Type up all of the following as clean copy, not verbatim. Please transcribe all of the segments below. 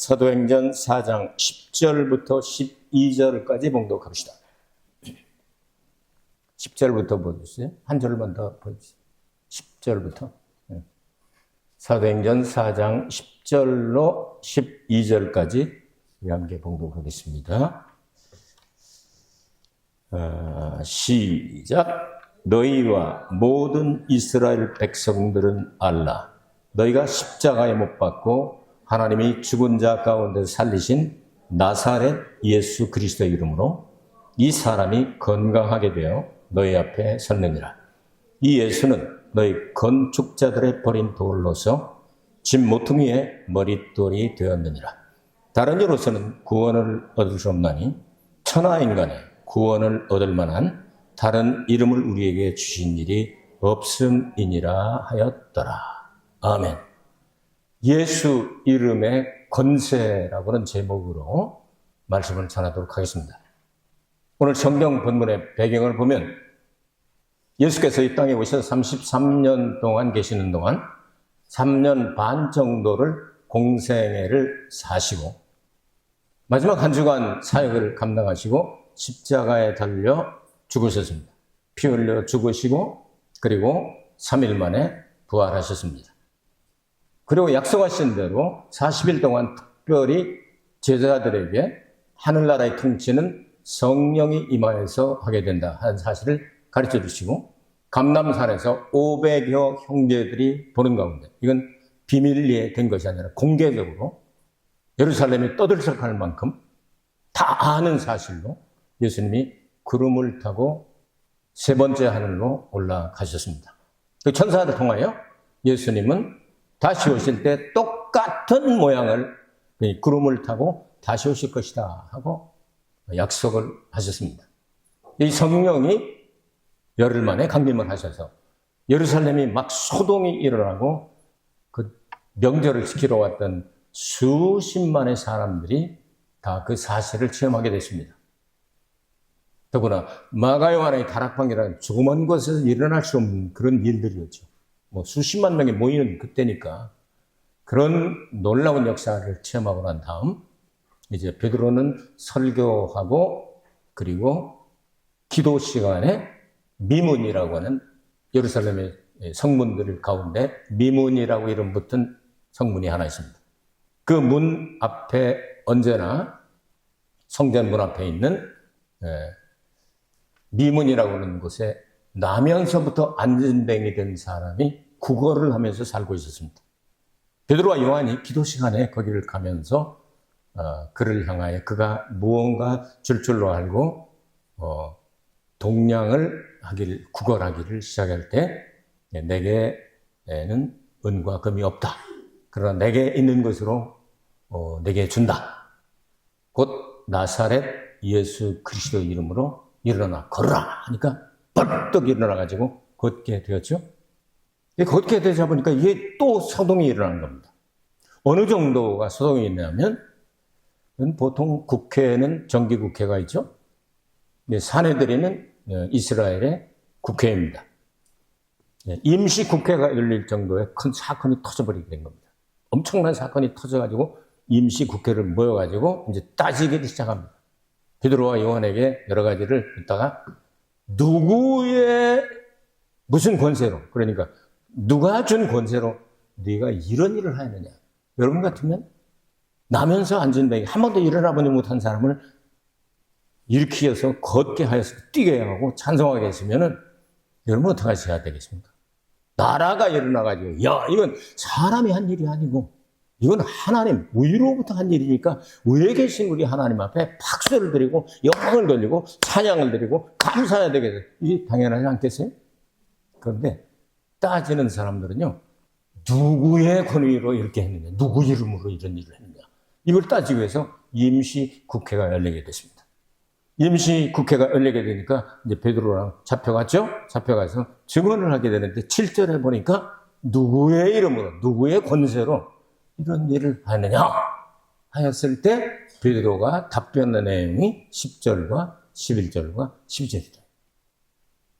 사도행전 4장 10절부터 12절까지 봉독합시다. 10절부터 보여주세요. 한 절만 더 보여주세요. 10절부터. 사도행전 4장 10절로 12절까지 함께 봉독하겠습니다. 시작. 너희와 모든 이스라엘 백성들은 알라. 너희가 십자가에 못 박고 하나님이 죽은 자 가운데 살리신 나사렛 예수 그리스도의 이름으로 이 사람이 건강하게 되어 너희 앞에 섰느니라. 이 예수는 너희 건축자들의 버린 돌로서 집 모퉁이의 머릿돌이 되었느니라. 다른 이로서는 구원을 얻을 수 없나니 천하인간의 구원을 얻을 만한 다른 이름을 우리에게 주신 일이 없음이니라 하였더라. 아멘. 예수 이름의 권세라고는 제목으로 말씀을 전하도록 하겠습니다. 오늘 성경 본문의 배경을 보면 예수께서 이 땅에 오셔서 33년 동안 계시는 동안 3년 반 정도를 공생애를 사시고 마지막 한 주간 사역을 감당하시고 십자가에 달려 죽으셨습니다. 피 흘려 죽으시고 그리고 3일 만에 부활하셨습니다. 그리고 약속하신 대로 40일 동안 특별히 제자들에게 하늘나라의 통치는 성령이 임하여서 하게 된다 하는 사실을 가르쳐 주시고 감람산에서 500여 형제들이 보는 가운데 이건 비밀리에 된 것이 아니라 공개적으로 예루살렘이 떠들썩할 만큼 다 아는 사실로 예수님이 구름을 타고 세 번째 하늘로 올라가셨습니다. 그 천사를 통하여 예수님은 다시 오실 때 똑같은 모양을 구름을 타고 다시 오실 것이다 하고 약속을 하셨습니다. 이 성령이 열흘 만에 강림을 하셔서 예루살렘이 막 소동이 일어나고 그 명절을 지키러 왔던 수십만의 사람들이 다 그 사실을 체험하게 됐습니다. 더구나 마가 요한의 다락방이라는 조그만 곳에서 일어날 수 없는 그런 일들이었죠. 수십만 명이 모이는 그때니까 그런 놀라운 역사를 체험하고 난 다음 이제 베드로는 설교하고 그리고 기도 시간에 미문이라고 하는 예루살렘의 성문들 가운데 미문이라고 이름 붙은 성문이 하나 있습니다. 그 문 앞에 언제나 성전 문 앞에 있는 미문이라고 하는 곳에 나면서부터 안진뱅이 된 사람이 구걸을 하면서 살고 있었습니다. 베드로와 요한이 기도 시간에 거기를 가면서 그를 향하여 그가 무언가 줄 줄로 알고 동냥을 구걸하기를 시작할 때 내게는 은과 금이 없다. 그러나 내게 있는 것으로 내게 준다. 곧 나사렛 예수 그리스도 이름으로 일어나 걸어라 하니까 벌떡 일어나가지고 걷게 되었죠. 걷게 되자 보니까 이게 또 소동이 일어나는 겁니다. 어느 정도가 소동이 있냐면 보통 국회는 정기국회가 있죠. 사내들이는 이스라엘의 국회입니다. 임시국회가 열릴 정도의 큰 사건이 터져버리게 된 겁니다. 엄청난 사건이 터져가지고 임시국회를 모여가지고 이제 따지기 시작합니다. 베드로와 요한에게 여러 가지를 듣다가 누구의 무슨 권세로 그러니까 누가 준 권세로 네가 이런 일을 하느냐. 여러분 같으면 나면서 앉은 뱅이 한 번도 일어나보지 못한 사람을 일으키어서 걷게 하여서 뛰게 하고 찬송하게 했으면은 여러분 어떻게 하셔야 되겠습니까? 나라가 일어나가지고 야 이건 사람이 한 일이 아니고 이건 하나님 위로부터 한 일이니까 위에 계신 우리 하나님 앞에 박수를 드리고 영광을 돌리고 찬양을 드리고 감사해야 되겠어요. 이게 당연하지 않겠어요? 그런데 따지는 사람들은요. 누구의 권위로 이렇게 했느냐. 누구 이름으로 이런 일을 했느냐. 이걸 따지기 위해서 임시국회가 열리게 됐습니다. 임시국회가 열리게 되니까 이제 베드로랑 잡혀갔죠. 잡혀가서 증언을 하게 되는데 7절에 보니까 누구의 이름으로 누구의 권세로 이런 일을 하느냐 하였을 때 베드로가 답변의 내용이 10절과 11절과 12절이다.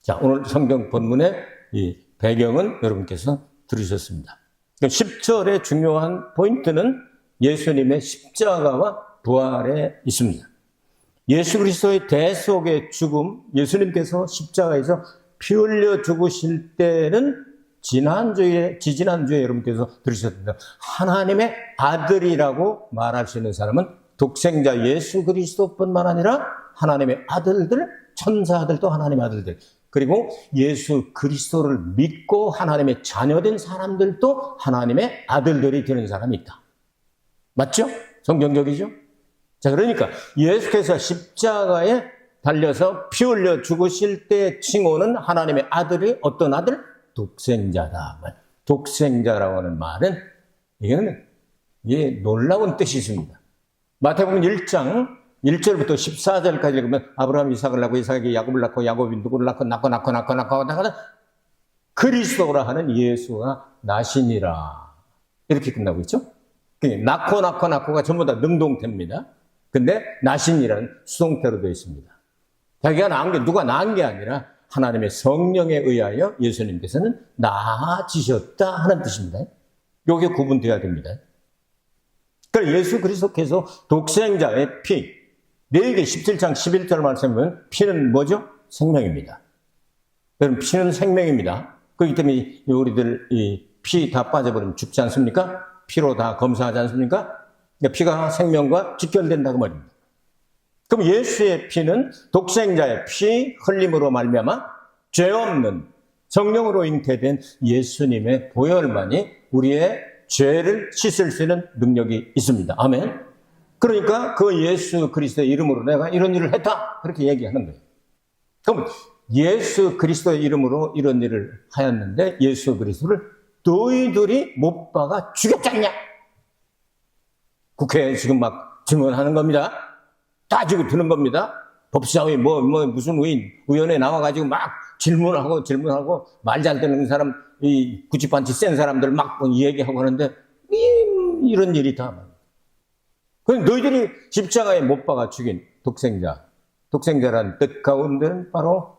자, 오늘 성경 본문의 이 배경은 여러분께서 들으셨습니다. 10절의 중요한 포인트는 예수님의 십자가와 부활에 있습니다. 예수 그리스도의 대속의 죽음, 예수님께서 십자가에서 피 흘려 죽으실 때는 지지난주에 여러분께서 들으셨습니다. 하나님의 아들이라고 말할 수 있는 사람은 독생자 예수 그리스도뿐만 아니라 하나님의 아들들, 천사들도 하나님의 아들들, 그리고 예수 그리스도를 믿고 하나님의 자녀된 사람들도 하나님의 아들들이 되는 사람이 있다. 맞죠? 성경적이죠? 자, 그러니까 예수께서 십자가에 달려서 피 흘려 죽으실 때 칭호는 하나님의 아들이 어떤 아들? 독생자다. 독생자라고 하는 말은 이게 놀라운 뜻이 있습니다. 마태복음 1장 1절부터 14절까지 읽으면 아브라함이 이삭을 낳고 이삭에게 야곱을 낳고 야곱이 누구를 낳고 낳고 그리스도라 하는 예수가 나시니라. 이렇게 끝나고 있죠. 낳고가 전부 다 능동태입니다. 근데 나신이라는 수동태로 되어 있습니다. 자기가 낳은 게 누가 낳은 게 아니라 하나님의 성령에 의하여 예수님께서는 낳아지셨다 하는 뜻입니다. 이게 구분되어야 됩니다. 그러니까 예수 그리스도께서 독생자의 피, 레위기 17장 11절 말씀은 피는 뭐죠? 생명입니다. 여러분, 피는 생명입니다. 그렇기 때문에 우리들 이 피 다 빠져버리면 죽지 않습니까? 피로 다 검사하지 않습니까? 그러니까 피가 생명과 직결된다고 말입니다. 그럼 예수의 피는 독생자의 피 흘림으로 말미암아 죄 없는 성령으로 잉태된 예수님의 보혈만이 우리의 죄를 씻을 수 있는 능력이 있습니다. 아멘. 그러니까 그 예수 그리스도의 이름으로 내가 이런 일을 했다, 그렇게 얘기하는 거예요. 그럼 예수 그리스도의 이름으로 이런 일을 하였는데 예수 그리스도를 너희들이 못 박아 죽였지 않냐? 국회에 지금 막 증언하는 겁니다. 따지고 드는 겁니다. 법사위 무슨 의원에 나와가지고 막 질문하고 말 잘 듣는 사람, 이 구치판치 센 사람들 막 얘기하고 하는데 이런 일이 다. 그럼 너희들이 십자가에 못 박아 죽인 독생자라는 뜻 가운데는 바로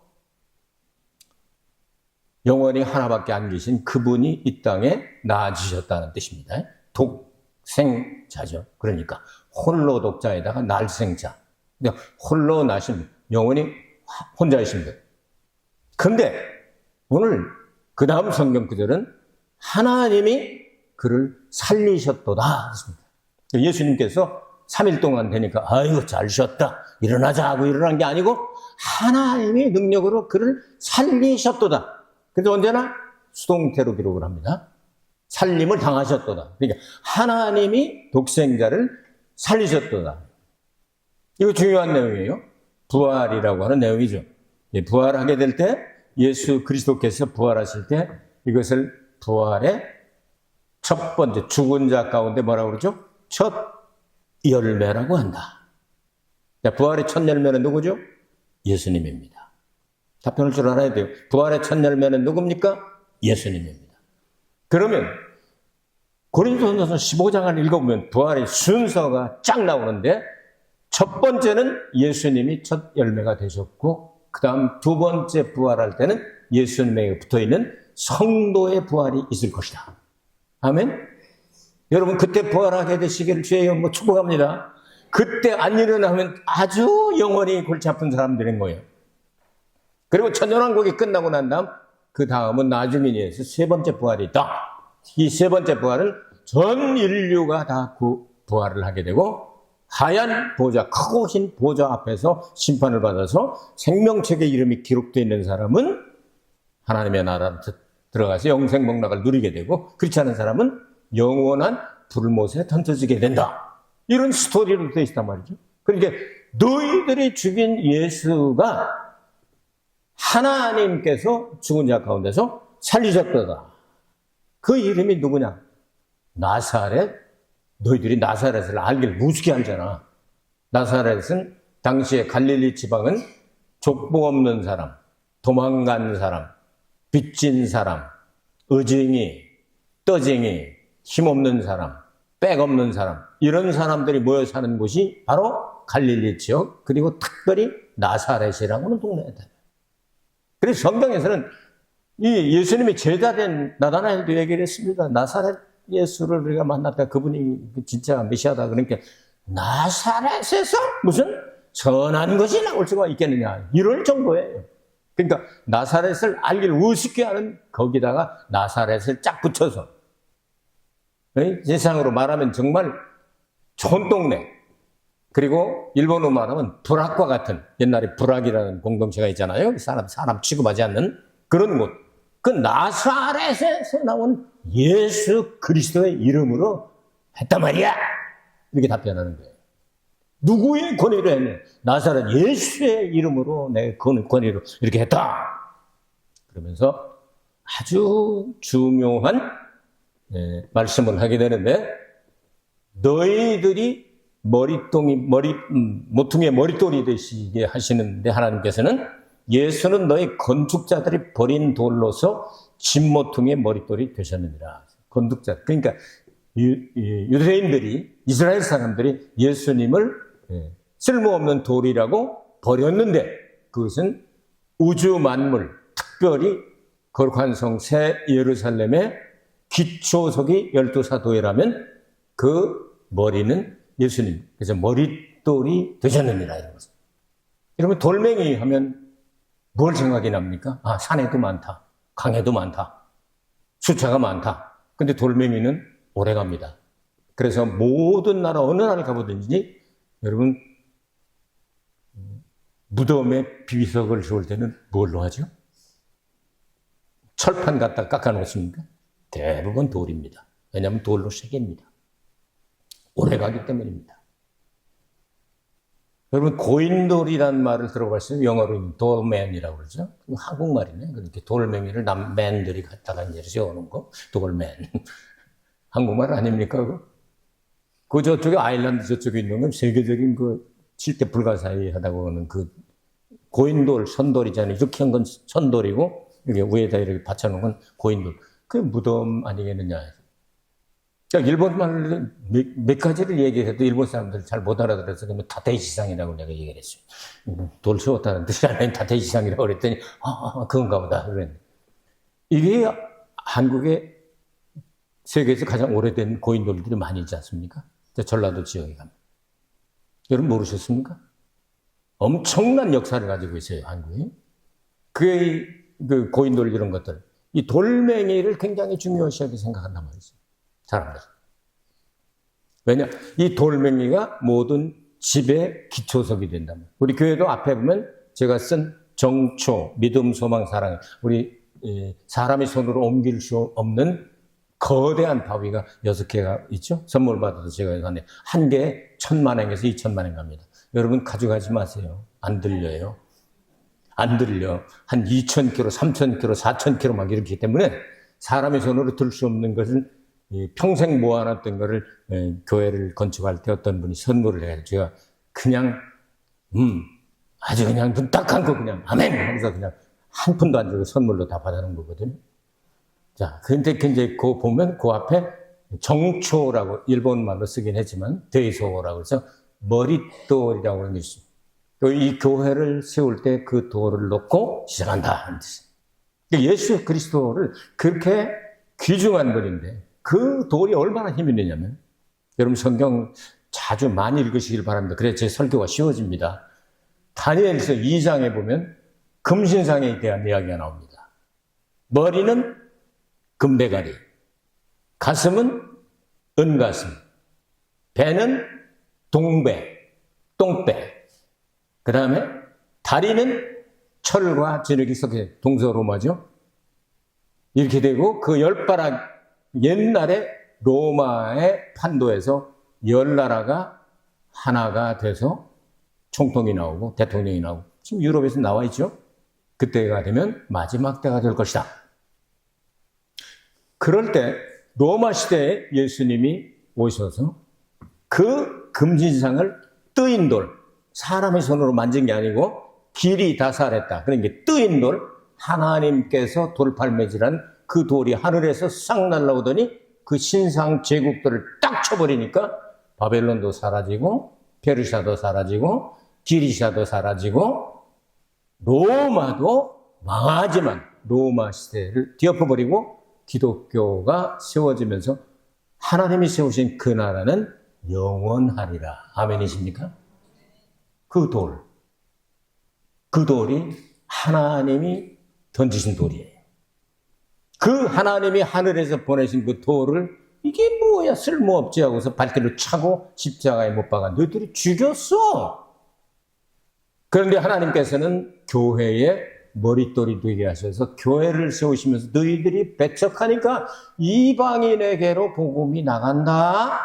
영원히 하나밖에 안 계신 그분이 이 땅에 나아지셨다는 뜻입니다. 독생자죠. 그러니까 홀로 독자에다가 날생자. 홀로 나신 영원히 혼자이십니다. 근데 오늘 그 다음 성경 구절은 하나님이 그를 살리셨도다 했습니다. 예수님께서 3일 동안 되니까 아이고 잘 쉬었다, 일어나자 하고 일어난 게 아니고 하나님이 능력으로 그를 살리셨도다. 그래서 언제나 수동태로 기록을 합니다. 살림을 당하셨도다. 그러니까 하나님이 독생자를 살리셨도다. 이거 중요한 내용이에요. 부활이라고 하는 내용이죠. 부활하게 될 때 예수 그리스도께서 부활하실 때 이것을 부활의 첫 번째, 죽은 자 가운데 뭐라고 그러죠? 첫 열매라고 한다. 자, 부활의 첫 열매는 누구죠? 예수님입니다. 답변할 줄 알아야 돼요. 부활의 첫 열매는 누굽니까? 예수님입니다. 그러면 고린도전서 15장을 읽어보면 부활의 순서가 쫙 나오는데 첫 번째는 예수님이 첫 열매가 되셨고 그 다음 두 번째 부활할 때는 예수님에게 붙어있는 성도의 부활이 있을 것이다. 아멘? 여러분 그때 부활하게 되시기를 주의 이름으로 축복합니다. 그때 안 일어나면 아주 영원히 골치 아픈 사람들인 거예요. 그리고 천년왕국이 끝나고 난 다음 그 다음은 나중이니에서 세 번째 부활이 있다. 이 세 번째 부활은 전 인류가 다 그 부활을 하게 되고 하얀 보좌, 크고 흰 보좌 앞에서 심판을 받아서 생명책의 이름이 기록되어 있는 사람은 하나님의 나라로 들어가서 영생 복락을 누리게 되고 그렇지 않은 사람은 영원한 불못에 던져지게 된다. 이런 스토리로 되어 있단 말이죠. 그러니까 너희들이 죽인 예수가 하나님께서 죽은 자 가운데서 살리셨다. 그 이름이 누구냐? 나사렛. 너희들이 나사렛을 알길 무지개 알잖아. 나사렛은 당시에 갈릴리 지방은 족보 없는 사람, 도망간 사람, 빚진 사람, 의쟁이, 떠쟁이, 힘없는 사람, 백 없는 사람, 이런 사람들이 모여 사는 곳이 바로 갈릴리 지역, 그리고 특별히 나사렛이라고 하는 동네다. 그래서 성경에서는 이 예수님이 제자된 나다나엘도 얘기를 했습니다. 나사렛 예수를 우리가 만났다. 그분이 진짜 메시아다. 그러니까 나사렛에서 무슨 선한 것이 나올 수가 있겠느냐. 이럴 정도예요. 그러니까 나사렛을 알기를 우습게 하는 거기다가 나사렛을 쫙 붙여서 세상으로 말하면 정말 좋은 동네. 그리고 일본어로 말하면 불악과 같은, 옛날에 불악이라는 공동체가 있잖아요. 사람 취급하지 않는 그런 곳. 그 나사렛에서 나온 예수 그리스도의 이름으로 했단 말이야. 이렇게 답변하는 거예요. 누구의 권위로 했냐? 나사렛 예수의 이름으로 내 권위로 이렇게 했다. 그러면서 아주 중요한 말씀을 하게 되는데, 너희들이 모퉁이의 머릿돌이 되시게 하시는데, 하나님께서는 예수는 너희 건축자들이 버린 돌로서 진모퉁이의 머릿돌이 되셨느니라. 건축자. 그러니까 유대인들이, 이스라엘 사람들이 예수님을 쓸모없는 돌이라고 버렸는데, 그것은 우주 만물, 특별히 거룩한 성 새 예루살렘의 기초석이 12사도회라면 그 머리는 예수님. 그래서 머릿돌이 되셨느니라. 이런 거죠. 여러분, 돌멩이 하면 뭘 생각이 납니까? 아, 산에도 많다. 강에도 많다. 숫자가 많다. 근데 돌멩이는 오래 갑니다. 그래서 모든 나라 어느 나라를 가보든지 여러분, 무덤에 비석을 세울 때는 뭘로 하죠? 철판 갖다 깎아 놓습니까? 대부분 돌입니다. 왜냐하면 돌로 새깁니다. 오래 가기 때문입니다. 여러분, 고인돌이라는 말을 들어봤어요? 영어로 돌맨이라고 그러죠? 한국말이네. 그렇게 돌멩이를 남맨들이 갖다가 이제 세우는 거. 돌맨. 한국말 아닙니까? 그 저쪽에 아일랜드 저쪽에 있는 건 세계적인 그 칠대 불가사의하다고 하는 그 고인돌, 선돌이잖아요. 이렇게 한 건 선돌이고, 여기 위에다 이렇게 받쳐놓은 건 고인돌. 그게 무덤 아니겠느냐. 그러니까 일본 말로 몇 가지를 얘기해도 일본 사람들 잘 못 알아들어서 그러면 다테이시상이라고 내가 얘기를 했어요. 돌 세웠다는 뜻이 아니라 다테이시상이라고 그랬더니, 그건가 보다. 그랬는데. 이게 한국의 세계에서 가장 오래된 고인돌들이 많이 있지 않습니까? 전라도 지역에 가면. 여러분 모르셨습니까? 엄청난 역사를 가지고 있어요, 한국이. 그 고인돌 이런 것들. 이 돌멩이를 굉장히 중요시하게 생각한단 말이죠. 사람들. 왜냐? 이 돌멩이가 모든 집의 기초석이 된다면. 우리 교회도 앞에 보면 제가 쓴 정초, 믿음, 소망, 사랑. 우리 사람이 손으로 옮길 수 없는 거대한 바위가 6개가 있죠? 선물 받아도 제가 하는데, 한 개에 10,000,000원에서 2,000,000원 갑니다. 여러분, 가져가지 마세요. 안 들려요. 안 들려. 한 2,000kg, 3,000kg, 4,000kg 막 이렇기 때문에 사람의 손으로 들 수 없는 것은 평생 모아놨던 거를 교회를 건축할 때 어떤 분이 선물을 해요. 제가 그냥, 아주 그냥 눈 딱 감고 그냥, 아멘! 하면서 그냥 한 푼도 안 주고 선물로 다 받아놓은 거거든요. 자, 근데 이제 그 보면 그 앞에 정초라고 일본 말로 쓰긴 했지만 데이소라고 해서 머릿돌이라고 하는 게 있어요. 이 교회를 세울 때 그 돌을 놓고 시작한다 하는 뜻이에요. 그러니까 예수 그리스도를 그렇게 귀중한 분인데 그 돌이 얼마나 힘이 있느냐면, 여러분 성경 자주 많이 읽으시길 바랍니다. 그래야 제 설교가 쉬워집니다. 다니엘서 2장에 보면 금신상에 대한 이야기가 나옵니다. 머리는 금대가리, 가슴은 은가슴, 배는 동배, 똥배, 그 다음에 다리는 철과 진흙이 섞여 동서로마죠. 이렇게 되고 그 10바락, 옛날에 로마의 판도에서 10나라가 하나가 돼서 총통이 나오고 대통령이 나오고, 지금 유럽에서 나와 있죠. 그때가 되면 마지막 때가 될 것이다. 그럴 때 로마 시대에 예수님이 오셔서 그 금신상을 뜨인 돌, 사람의 손으로 만진 게 아니고 길이 다살했다. 그러니까 뜨인 돌, 하나님께서 돌팔매질한 그 돌이 하늘에서 싹 날라오더니 그 신상 제국들을 딱 쳐버리니까 바벨론도 사라지고 페르시아도 사라지고 기리시아도 사라지고 로마도 망하지만 로마 시대를 뒤엎어버리고 기독교가 세워지면서 하나님이 세우신 그 나라는 영원하리라. 아멘이십니까? 그 돌이 하나님이 던지신 돌이에요. 그 하나님이 하늘에서 보내신 그 돌을 이게 뭐야 쓸모없지 하고서 발길로 차고 십자가에 못 박아 너희들이 죽였어. 그런데 하나님께서는 교회의 머릿돌이 되게 하셔서 교회를 세우시면서 너희들이 배척하니까 이방인에게로 복음이 나간다.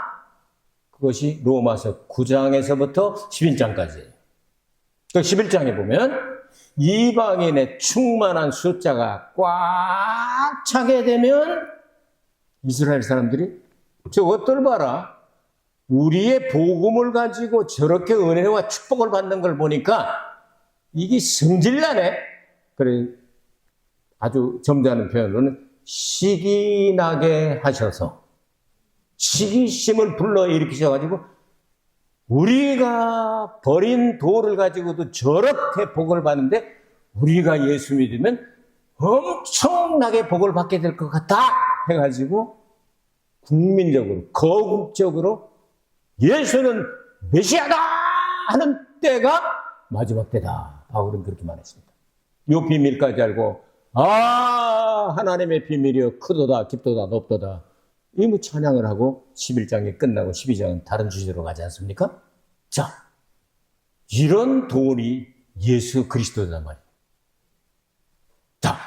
그것이 로마서 9장에서부터 11장까지예요. 그 11장에 보면 이방인의 충만한 숫자가 꽉 차게 되면 이스라엘 사람들이 저것들 봐라. 우리의 복음을 가지고 저렇게 은혜와 축복을 받는 걸 보니까 이게 성질나네. 그래 아주 점잖은 표현으로는 시기 나게 하셔서 시기심을 불러일으키셔가지고 우리가 버린 돌을 가지고도 저렇게 복을 받는데 우리가 예수 믿으면 엄청나게 복을 받게 될 것 같다 해가지고 국민적으로 거국적으로 예수는 메시아다 하는 때가 마지막 때다. 바울은 그렇게 말했습니다. 이 비밀까지 알고 하나님의 비밀이여 크도다 깊도다 높도다 이 뭐 찬양을 하고 11장이 끝나고 12장은 다른 주제로 가지 않습니까? 자, 이런 돌이 예수 그리스도란 말이에요. 자,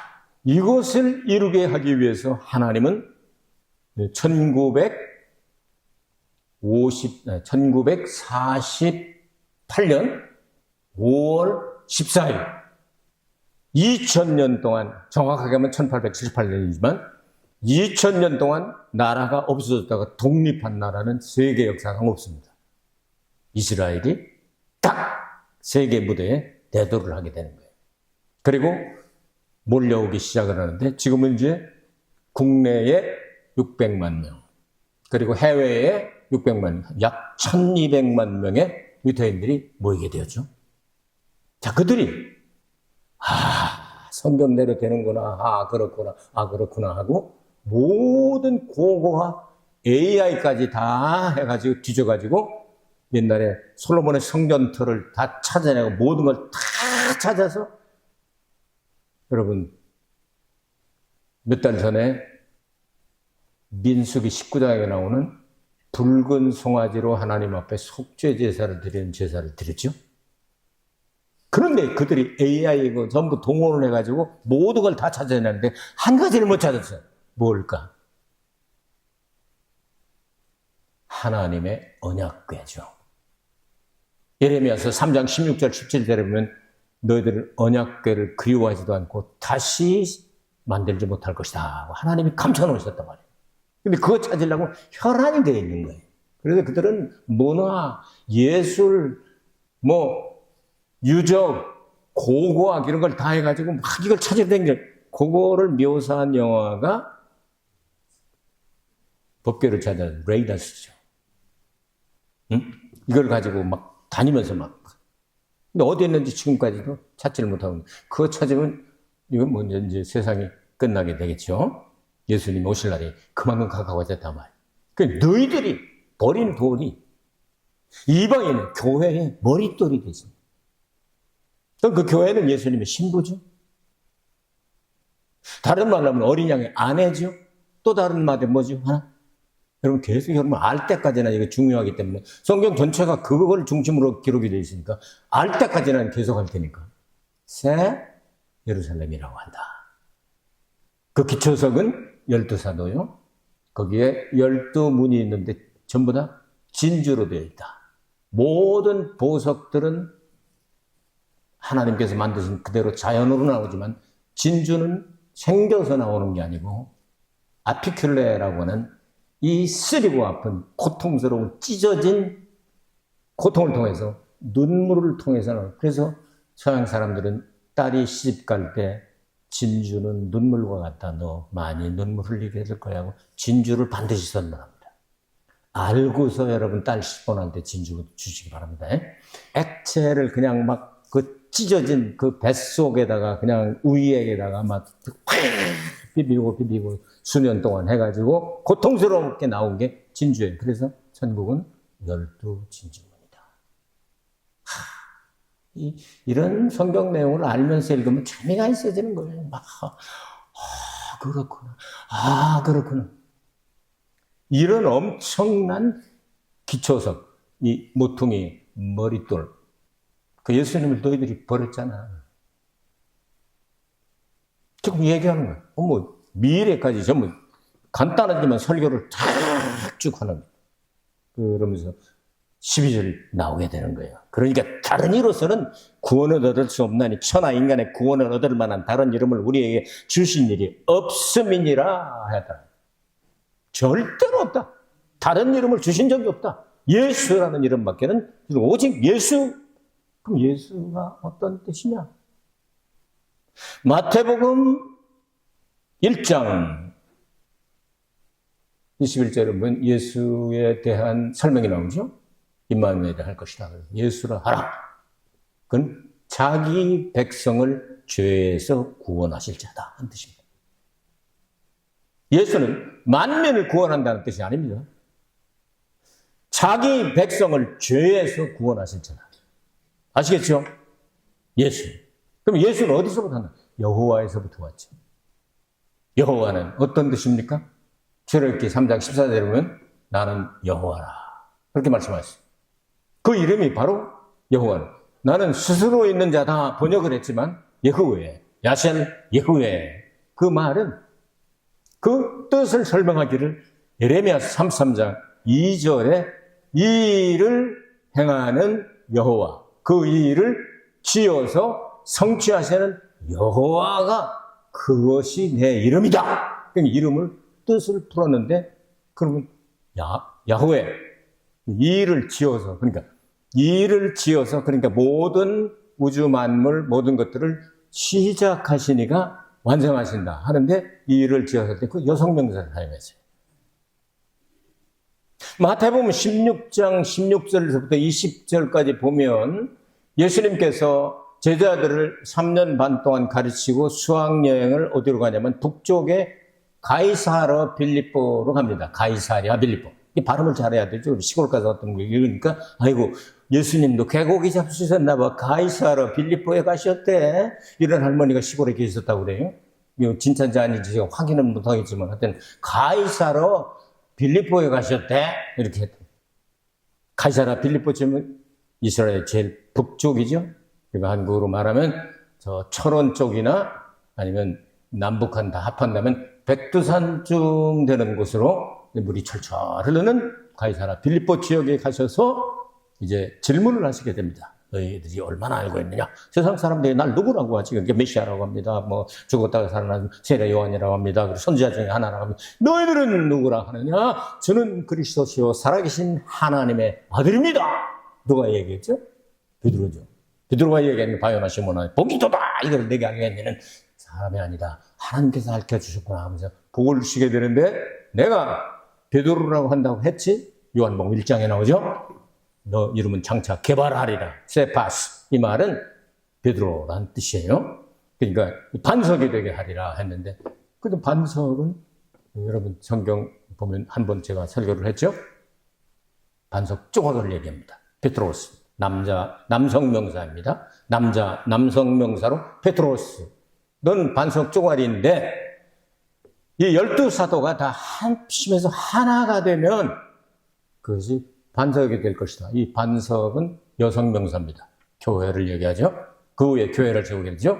이것을 이루게 하기 위해서 하나님은 1948년 5월 14일 2000년 동안 정확하게 하면 1878년이지만 2000년 동안 나라가 없어졌다가 독립한 나라는 세계 역사상 없습니다. 이스라엘이 딱 세계 무대에 대도를 하게 되는 거예요. 그리고 몰려오기 시작을 하는데 지금은 이제 국내에 600만 명 그리고 해외에 600만 명, 약 1200만 명의 유대인들이 모이게 되었죠. 자, 그들이 성경대로 되는구나, 그렇구나 하고 모든 고고와 AI까지 다 해가지고 뒤져가지고 옛날에 솔로몬의 성전터를 다 찾아내고 모든 걸 다 찾아서 여러분 몇 달 전에 민수기 19장에 나오는 붉은 송아지로 하나님 앞에 속죄 제사를 드리는 제사를 드렸죠. 그런데 그들이 AI고 전부 동원을 해가지고 모든 걸 다 찾아내는데 한 가지를 못 찾았어요. 뭘까? 하나님의 언약궤죠. 예레미야서 3장 16절 17절에 보면 너희들 언약궤를 그리워하지도 않고 다시 만들지 못할 것이다. 하나님이 감춰 놓으셨단 말이에요. 근데 그거 찾으려고 혈안이 되어 있는 거예요. 그래서 그들은 문화, 예술, 유적, 고고학 이런 걸 다 해가지고 막 이걸 찾아야 되는 거예요. 그거를 묘사한 영화가 법궤를 찾아서 레이더스죠. 응? 이걸 가지고 막 다니면서 막. 근데 어디 있는지 지금까지도 찾지를 못하고. 그거 찾으면 이건 먼저 이제 세상이 끝나게 되겠죠. 예수님 오실 날이 그만큼 가까워졌단 말이에요. 그 너희들이 버린 돌이 이방인은 교회의 머릿돌이 되십니다. 그 교회는 예수님의 신부죠. 다른 말로 하면 어린 양의 아내죠. 또 다른 말이 뭐죠? 하나? 여러분 계속 여러분 알 때까지나 이게 중요하기 때문에 성경 전체가 그걸 중심으로 기록이 되어 있으니까 알 때까지는 계속 할 테니까 새 예루살렘이라고 한다. 그 기초석은 12사도요. 거기에 12문이 있는데 전부 다 진주로 되어 있다. 모든 보석들은 하나님께서 만드신 그대로 자연으로 나오지만 진주는 생겨서 나오는 게 아니고 아피큘레라고 하는 이 쓰리고 아픈 고통스러운 찢어진 고통을 통해서 눈물을 통해서 나와요. 그래서 서양 사람들은 딸이 시집갈 때 진주는 눈물과 같다. 너 많이 눈물 흘리게 될 거야 하고 진주를 반드시 선물합니다. 알고서 여러분 딸 시집보낼 때 진주 주시기 바랍니다. 액체를 그냥 막 그 찢어진 그 뱃속에다가 그냥 우유에다가 막 비비고 수년 동안 해가지고 고통스럽게 나온 게 진주예요. 그래서 천국은 12진주문이다. 이런 성경 내용을 알면서 읽으면 재미가 있어지는 거예요. 막, 그렇구나. 그렇구나. 이런 엄청난 기초석, 이 모퉁이, 머릿돌, 그 예수님을 너희들이 버렸잖아. 지금 얘기하는 거야. 뭐, 미래까지 전부 간단하지만 설교를 쭉 하는 거야. 그러면서 12절 나오게 되는 거예요. 그러니까 다른 이로서는 구원을 얻을 수 없나니 천하 인간의 구원을 얻을 만한 다른 이름을 우리에게 주신 일이 없음이니라 하였다. 절대로 없다. 다른 이름을 주신 적이 없다. 예수라는 이름밖에는 오직 예수. 그럼 예수가 어떤 뜻이냐? 마태복음 1장 21절에 보면 예수에 대한 설명이 나오죠. 임마누엘이 할 것이다. 예수라 하라. 그건 자기 백성을 죄에서 구원하실 자다 한 뜻입니다. 예수는 만민을 구원한다는 뜻이 아닙니다. 자기 백성을 죄에서 구원하실 자다. 아시겠죠? 예수. 그럼 예수는 어디서부터 왔나? 여호와에서부터 왔죠. 여호와는 어떤 뜻입니까? 출애굽기 3장 14절에 보면 나는 여호와라. 그렇게 말씀하셨어요. 그 이름이 바로 여호와는 나는 스스로 있는 자다 번역을 했지만 예후웨, 야셀 예후웨. 그 말은 그 뜻을 설명하기를 예레미야 33장 2절에 이 일을 행하는 여호와, 그 일을 지어서 성취하시는 여호와가 그것이 내 이름이다. 그러니까 이름을 뜻을 풀었는데 그러면 야후웨 이 일을 지어서 그러니까 모든 우주 만물 모든 것들을 시작하시니가 완성하신다 하는데 이 일을 지었을 때 그 여성명사를 사용했어요. 마태복음 16장 16절에서부터 20절까지 보면 예수님께서 제자들을 3년 반 동안 가르치고 수학여행을 어디로 가냐면 북쪽에 가이사랴 빌립보로 갑니다. 가이사랴 빌립보. 이 발음을 잘해야 되죠. 시골 가서 어떤 거 이러니까 아이고 예수님도 개고기 잡수셨나 봐. 가이사랴 빌립보에 가셨대. 이런 할머니가 시골에 계셨다고 그래요. 이거 진짜인지 아닌지 제가 확인은 못하겠지만 하여튼 가이사랴 빌립보에 가셨대. 이렇게 했대. 가이사랴 빌립보쯤은 이스라엘 제일 북쪽이죠. 그러니까 한국으로 말하면 저 철원 쪽이나 아니면 남북한 다 합한다면 백두산쯤 되는 곳으로 물이 철철 흐르는 가이사랴 빌립보 지역에 가셔서 이제 질문을 하시게 됩니다. 너희들이 얼마나 알고 있느냐? 세상 사람들이 날 누구라고 하지? 그러니까 메시아라고 합니다. 뭐 죽었다가 살아난 세례 요한이라고 합니다. 그리고 선지자 중에 하나라고 합니다. 너희들은 누구라 하느냐? 저는 그리스도시요 살아계신 하나님의 아들입니다. 누가 얘기했죠? 베드로죠. 베드로가 얘기했는데 바요나 시몬아 보기도다 이걸 내게 알겠느냐는 사람이 아니다. 하나님께서 알려주셨구나 하면서 복을 주시게 되는데 내가 베드로라고 한다고 했지? 요한복음 1장에 나오죠? 너 이름은 장차 개발하리라. 세파스. 이 말은 베드로라는 뜻이에요. 그러니까 반석이 되게 하리라 했는데 근데 반석은 여러분 성경 보면 한번 제가 설교를 했죠? 반석 조각을 얘기합니다. 페트로스. 남성 명사입니다. 남성 명사로 페트로스. 넌 반석 쪼가리인데 이 12사도가 다 합심해서 하나가 되면 그것이 반석이 될 것이다. 이 반석은 여성 명사입니다. 교회를 얘기하죠. 그 후에 교회를 세우게 되죠.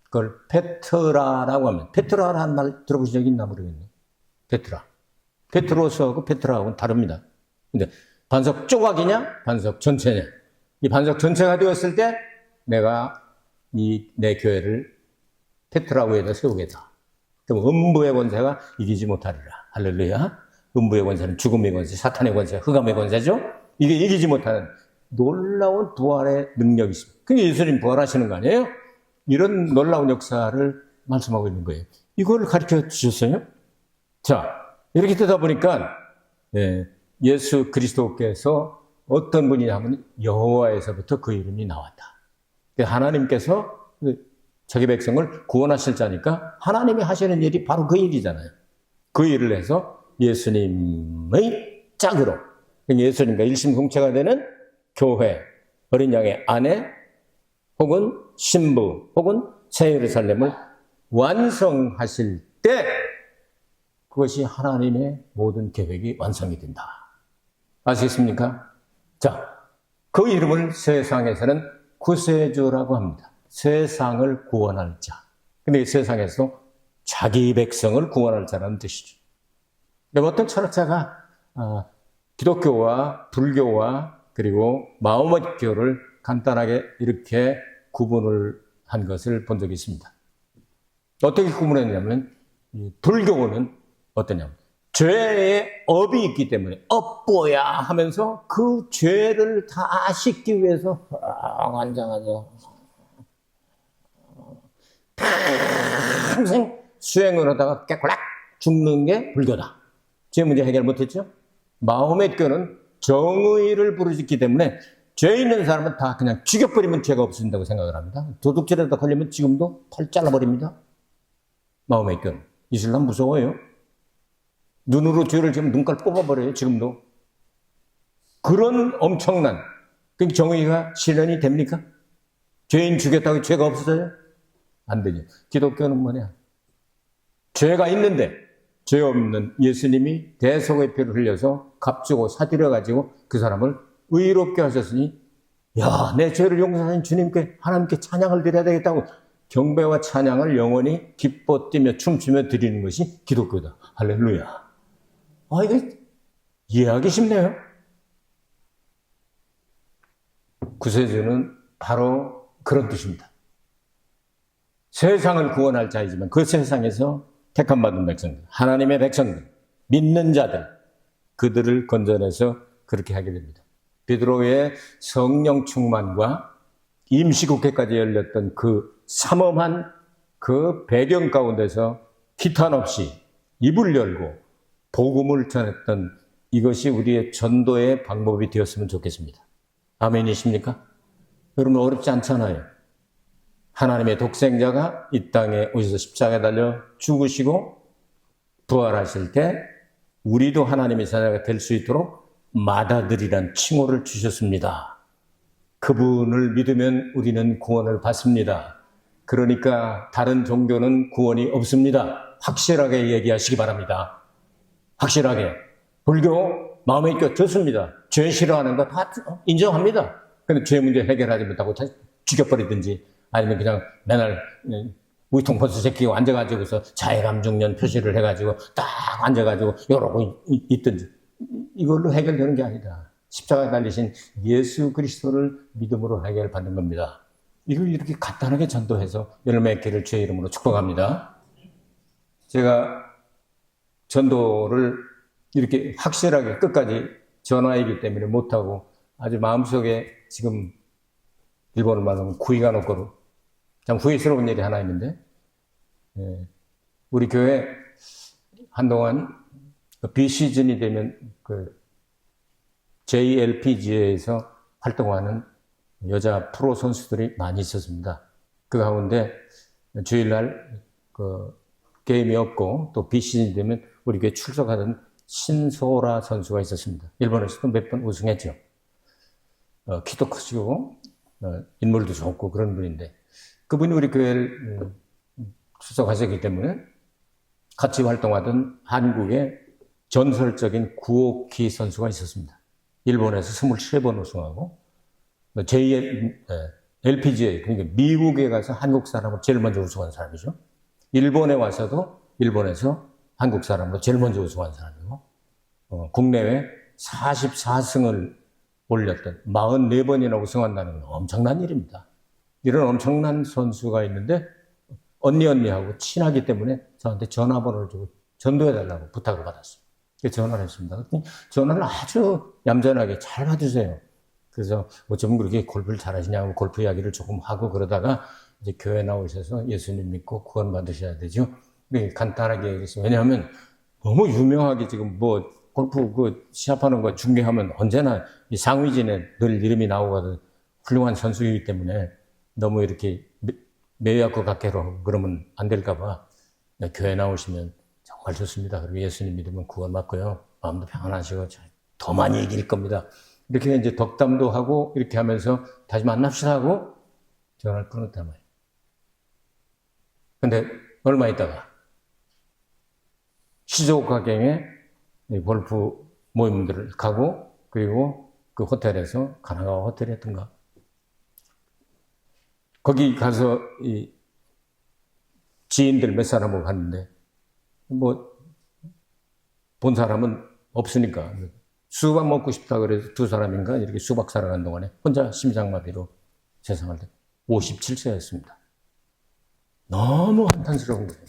그걸 페트라라고 합니다. 페트라라는 말 들어보신 적 있나 모르겠네요. 페트라. 페트로스하고 페트라하고는 다릅니다. 근데 반석 조각이냐? 반석 전체냐? 이 반석 전체가 되었을 때 내가 내 교회를 페트라 위에다 세우겠다. 그럼 음부의 권세가 이기지 못하리라. 할렐루야. 음부의 권세는 죽음의 권세, 사탄의 권세, 흑암의 권세죠. 이게 이기지 못하는 놀라운 부활의 능력이 있습니다. 그게 예수님 부활하시는 거 아니에요? 이런 놀라운 역사를 말씀하고 있는 거예요. 이걸 가르쳐 주셨어요? 자, 이렇게 되다 보니까 예수 그리스도께서 어떤 분이냐 하면 여호와에서부터 그 이름이 나왔다. 하나님께서 자기 백성을 구원하실 자니까 하나님이 하시는 일이 바로 그 일이잖아요. 그 일을 해서 예수님의 짝으로, 예수님과 일심동체가 되는 교회, 어린 양의 아내, 혹은 신부, 혹은 새 예루살렘을 완성하실 때 그것이 하나님의 모든 계획이 완성이 된다. 아시겠습니까? 자, 그 이름을 세상에서는 구세주라고 합니다. 세상을 구원할 자. 근데 이 세상에서 자기 백성을 구원할 자라는 뜻이죠. 어떤 철학자가 기독교와 불교와 그리고 마호메트교를 간단하게 이렇게 구분을 한 것을 본 적이 있습니다. 어떻게 구분했냐면 불교는 어떠냐면 죄의 업이 있기 때문에 업보야 하면서 그 죄를 다 씻기 위해서 환장하죠. 평생 수행을 하다가 깨끗락 죽는 게 불교다. 죄 문제 해결 못했죠? 마호메트교는 정의를 부르짖기 때문에 죄 있는 사람은 다 그냥 죽여버리면 죄가 없어진다고 생각을 합니다. 도둑질에다 걸리면 지금도 털 잘라버립니다. 마호메트교는. 이슬람 무서워요. 눈으로 죄를 지으면 눈깔 뽑아버려요. 지금도. 그런 엄청난 정의가 실현이 됩니까? 죄인 죽였다고 죄가 없어져요? 안 되죠. 기독교는 뭐냐? 죄가 있는데 죄 없는 예수님이 대속의 피를 흘려서 값주고 사들여가지고 그 사람을 의롭게 하셨으니 야, 내 죄를 용서하신 주님께 하나님께 찬양을 드려야 되겠다고 경배와 찬양을 영원히 기뻐 뛰며 춤추며 드리는 것이 기독교다. 할렐루야. 이거 이해하기 쉽네요. 구세주는 바로 그런 뜻입니다. 세상을 구원할 자이지만 그 세상에서 택함받은 백성들, 하나님의 백성들, 믿는 자들, 그들을 건져내서 그렇게 하게 됩니다. 베드로의 성령 충만과 임시국회까지 열렸던 그 삼엄한 그 배경 가운데서 기탄 없이 입을 열고 복음을 전했던 이것이 우리의 전도의 방법이 되었으면 좋겠습니다. 아멘이십니까? 여러분 어렵지 않잖아요. 하나님의 독생자가 이 땅에 오셔서 십자가에 달려 죽으시고 부활하실 때 우리도 하나님의 자녀가 될 수 있도록 맏아들이란 칭호를 주셨습니다. 그분을 믿으면 우리는 구원을 받습니다. 그러니까 다른 종교는 구원이 없습니다. 확실하게 얘기하시기 바랍니다. 확실하게. 불교, 마호메트교 좋습니다. 죄 싫어하는 거 다 인정합니다. 근데 죄 문제 해결하지 못하고 죽여버리든지 아니면 그냥 맨날 우유통퍼스 새끼고 앉아가지고서 자해감중년 표시를 해가지고 딱 앉아가지고 이러고 있든지 이걸로 해결되는 게 아니다. 십자가에 달리신 예수 그리스도를 믿음으로 해결받는 겁니다. 이걸 이렇게 간단하게 전도해서 열매 맺기를 주의 이름으로 축복합니다. 제가 전도를 이렇게 확실하게 끝까지 전화이기 때문에 못하고 아주 마음속에 지금 일본어 말하면 구이가 놓고로 참 후회스러운 일이 하나 있는데 우리 교회 한동안 비시즌이 되면 JLPGA에서 활동하는 여자 프로 선수들이 많이 있었습니다. 그 가운데 주일날 게임이 없고 또 비시즌이 되면 우리 교회 출석하던 신소라 선수가 있었습니다. 일본에서도 몇 번 우승했죠. 키도 크시고 인물도 좋고 그런 분인데 그분이 우리 교회를 출석하셨기 때문에 같이 활동하던 한국의 전설적인 구오키 선수가 있었습니다. 일본에서 27번 우승하고 LPGA 그러니까 미국에 가서 한국 사람으로 제일 먼저 우승한 사람이죠. 일본에 와서도 일본에서 한국 사람으로 제일 먼저 우승한 사람이고 국내외 44승을 올렸던 44번이나 우승한다는 건 엄청난 일입니다. 이런 엄청난 선수가 있는데 언니하고 친하기 때문에 저한테 전화번호를 주고 전도해달라고 부탁을 받았어요. 그래서 전화를 했습니다. 전화를 아주 얌전하게 잘 받으세요. 그래서 어쩌면 그렇게 골프를 잘하시냐고 골프 이야기를 조금 하고 그러다가 이제 교회 나오셔서 예수님 믿고 구원 받으셔야 되죠. 간단하게 얘기했어요. 왜냐하면 너무 유명하게 지금 골프 시합하는 거 중계하면 언제나 이 상위진에 늘 이름이 나오거든. 훌륭한 선수이기 때문에 너무 이렇게 매여갖고 같게로 그러면 안 될까봐 교회 나오시면 정말 좋습니다. 그리고 예수님 믿으면 구원받고요. 마음도 평안하시고 더 많이 이길 겁니다. 이렇게 이제 덕담도 하고 이렇게 하면서 다시 만납시다 하고 전화를 끊었단 말이에요. 근데 얼마 있다가 시조가경에 골프 모임들을 가고 그리고 그 호텔에서 가나가와 호텔이었던가 거기 가서 이 지인들 몇 사람을 갔는데 뭐 본 사람은 없으니까 수박 먹고 싶다 그래서 두 사람인가 이렇게 수박 사러 간 동안에 혼자 심장마비로 세상을 57세였습니다. 너무 한탄스러운 거예요.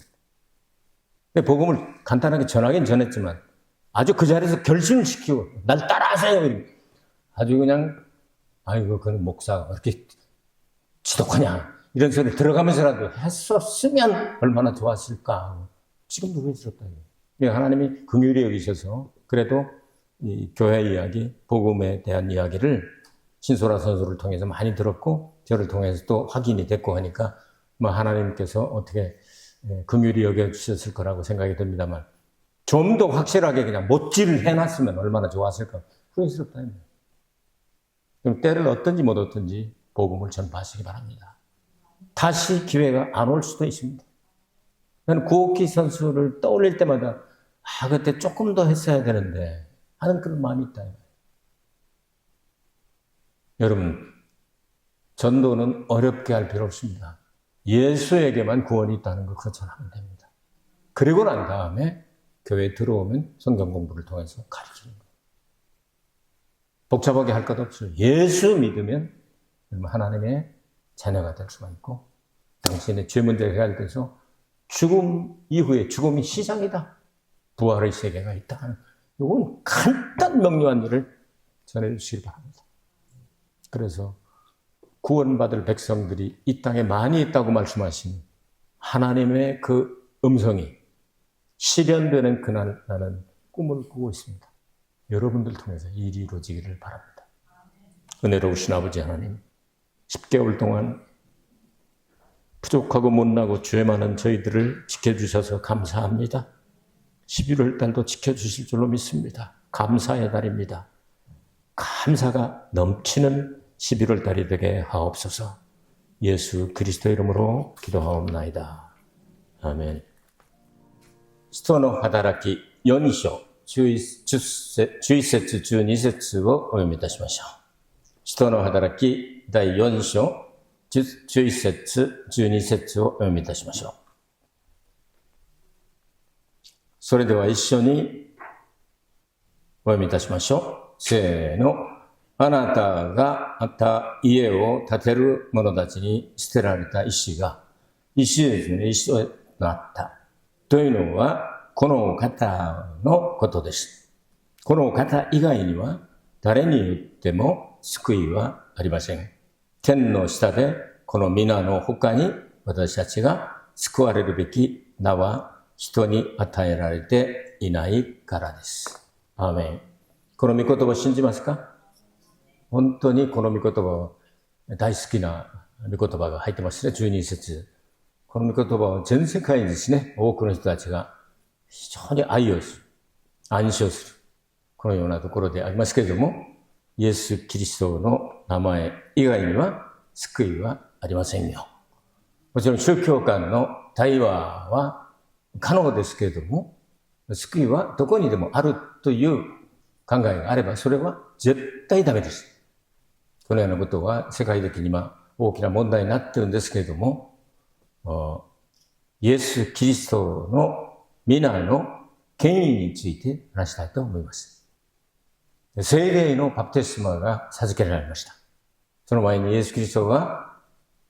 근데 복음을 간단하게 전하긴 전했지만 아주 그 자리에서 결심을 시키고 날 따라하세요. 아주 그냥 아이고 그 목사가 그렇게 지독하냐 이런 소리 들어가면서라도 했었으면 얼마나 좋았을까. 지금도 후회스럽다. 하나님이 긍휼히 여기셔서 그래도 이 교회 이야기, 복음에 대한 이야기를 신소라 선수를 통해서 많이 들었고 저를 통해서 또 확인이 됐고 하니까 뭐 하나님께서 어떻게 긍휼히 여겨주셨을 거라고 생각이 듭니다만 좀 더 확실하게 그냥 못질을 해놨으면 얼마나 좋았을까. 후회스럽다. 그럼 때를 얻든지 못 얻든지 복음을 전파하시기 바랍니다. 다시 기회가 안 올 수도 있습니다. 저는 구호키 선수를 떠올릴 때마다 그때 조금 더 했어야 되는데 하는 그런 마음이 있다. 여러분, 전도는 어렵게 할 필요 없습니다. 예수에게만 구원이 있다는 거 그거 전하면 됩니다. 그리고 난 다음에 교회에 들어오면 성경 공부를 통해서 가르치는 거예요. 복잡하게 할 것 없어요. 예수 믿으면 하나님의 자녀가 될 수가 있고 당신의 죄 문제를 해결돼서 죽음 이후에 죽음이 시작이다. 부활의 세계가 있다. 이건 간단 명료한 일을 전해주시기 바랍니다. 그래서 구원받을 백성들이 이 땅에 많이 있다고 말씀하신 하나님의 그 음성이 실현되는 그날 나는 꿈을 꾸고 있습니다. 여러분들 통해서 일이 이루어지기를 바랍니다. 은혜로우신 아버지 하나님, 10개월 동안 부족하고 못나고 죄 많은 저희들을 지켜주셔서 감사합니다. 11월 달도 지켜주실 줄로 믿습니다. 감사의 달입니다. 감사가 넘치는 11월 달이 되게 하옵소서. 예수 그리스도 이름으로 기도하옵나이다. 아멘. 스토너 하다라키 연쇼 11節 12節をお読みいたしましょう。使徒の働き第4章11節12節をお読みいたしましょう。それでは一緒にお読みいたしましょう。せーの。あなたがまた家を建てる者たちに捨てられた石が石の石となった。というのはこの方のことです。この方以外には誰に言っても救いはありません。天の下でこの皆の他に私たちが救われるべき名は人に与えられていないからです。アーメン。この御言葉を信じますか？本当にこの御言葉を大好きな御言葉が入ってますね。12節。この御言葉を全世界にですね、多くの人たちが非常に愛をする、暗唱する。このようなところでありますけれども、イエス・キリストの名前以外には救いはありませんよ。もちろん宗教間の対話は可能ですけれども、救いはどこにでもあるという考えがあれば、それは絶対ダメです。このようなことは世界的に今大きな問題になっているんですけれども、イエス・キリストの皆の権威について話したいと思います。聖霊のバプテスマが授けられました。その前にイエス・キリストが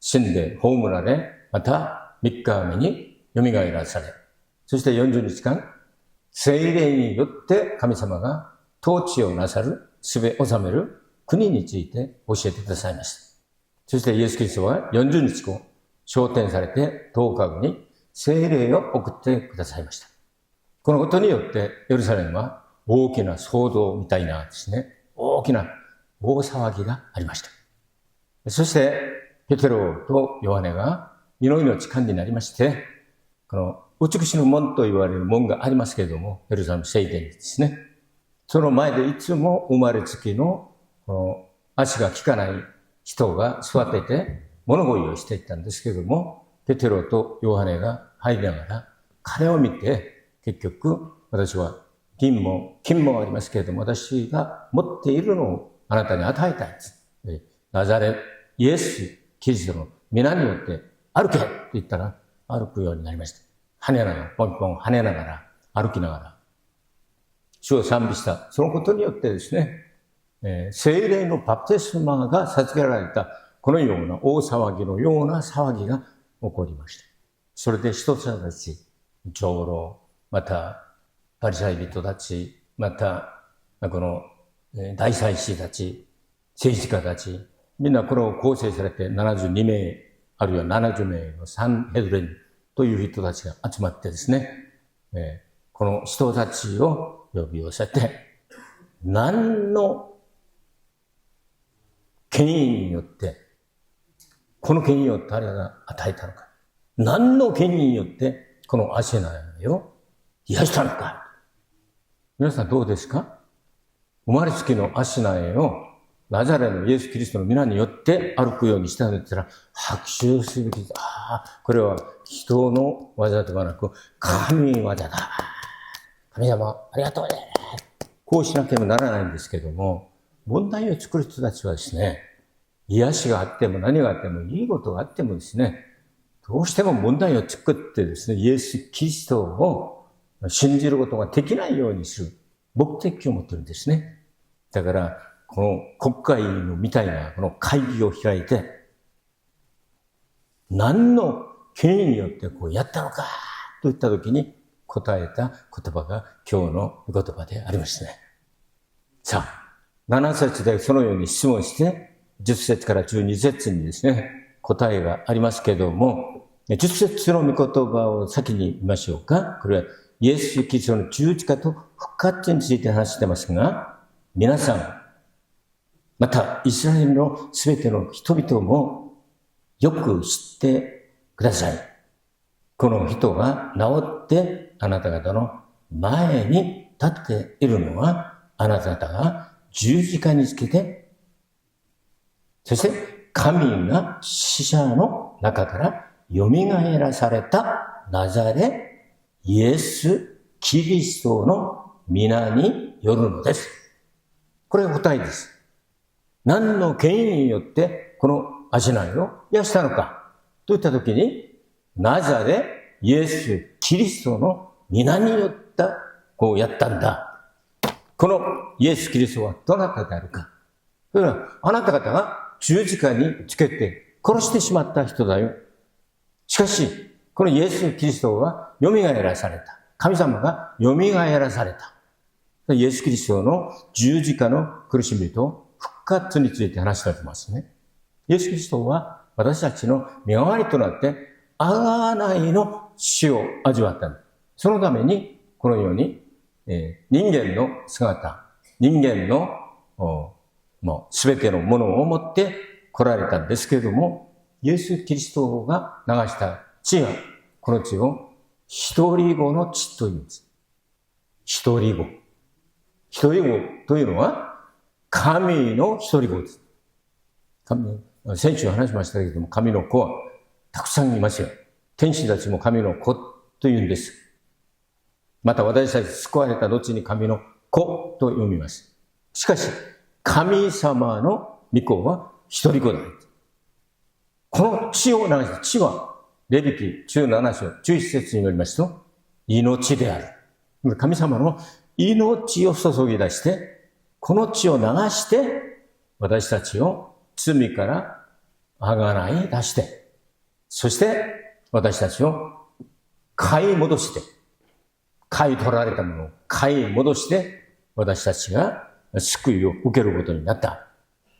死んで葬られ、また3日目に蘇らされ、そして40日間、聖霊によって神様が統治をなさる、治める国について教えてくださいました。そしてイエス・キリストは40日後、昇天されて10日後に聖霊を送ってくださいました。このことによってエルサレムは大きな騒動みたいなですね、大きな大騒ぎがありました。そしてペテロとヨハネが祈りの時間になりまして、この美しの門と言われる門がありますけれども、エルサレム聖殿ですね。その前でいつも生まれつきの足が利かない人が座っていて物乞いをしていったんですけれども、ペテロとヨハネが入りながら彼を見て、結局私は金もありますけれども、私が持っているのをあなたに与えたいです。ナザレイエスキリストの皆によって歩けと言ったら歩くようになりました。跳ねながら、ポンポン跳ねながら、歩きながら主を賛美した。そのことによってですね、聖霊のバプテスマが授けられたこのような大騒ぎのような騒ぎが起こりました。それで人たち、長老、またパリサイ人たち、またこの大祭司たち、政治家たち、みんなこれを構成されて72名、あるいは70名のサンヘドレンという人たちが集まってですね、この人たちを呼び寄せて、何の権威によって、この権威を誰が与えたのか、何の権威によってこの足苗を癒したのか。皆さんどうですか？生まれつきの足苗をナザレのイエス・キリストの皆によって歩くようにしたのだったら拍手するべきだ。これは人の技ではなく神の技だ。神様ありがとうね。こうしなければならないんですけども、問題を作る人たちはですね、癒しがあっても何があってもいいことがあってもですね、どうしても問題を作ってですね、イエス・キリストを信じることができないようにする目的を持っているんですね。だから、この国会のみたいなこの会議を開いて、何の権威によってこうやったのかといったときに答えた言葉が今日の言葉でありますね。さあ、7節でそのように質問して、10節から12節にですね、答えがありますけれども、10節の御言葉を先に見ましょうか。これはイエス・キリストの十字架と復活について話してますが、皆さん、またイスラエルのすべての人々もよく知ってください。この人が治ってあなた方の前に立っているのは、あなた方が十字架につけて、そして神が死者の中から蘇らされたナザレイエス・キリストの皆によるのです。これが答えです。何の権威によってこの足苗を癒したのかといったときに、ナザレイエス・キリストの皆によってこうやったんだ。このイエス・キリストはどなたであるか。それはあなた方が十字架につけて殺してしまった人だよ。しかし、このイエス・キリストは蘇らされた。神様が蘇らされた。イエス・キリストの十字架の苦しみと復活について話していますね。イエス・キリストは私たちの身代わりとなって、贖いの死を味わったんです。そのために、このように、人間の姿、人間のもうすべてのものを持って来られたんですけれども、イエス・キリストが流した血は、この血を一人子の血というんです。一人子。一人子というのは、神の一人子です。先週話しましたけれども、神の子はたくさんいますよ。天使たちも神の子というんです。また私たち救われた後に神の子と読みます。しかし、神様の御子は一人子だ。この血を流した血は、レビ記17章11節によりますと、命である。神様の命を注ぎ出して、この血を流して、私たちを罪からあがない出して、そして私たちを買い戻して、買い取られたものを買い戻して、私たちが救いを受けることになった。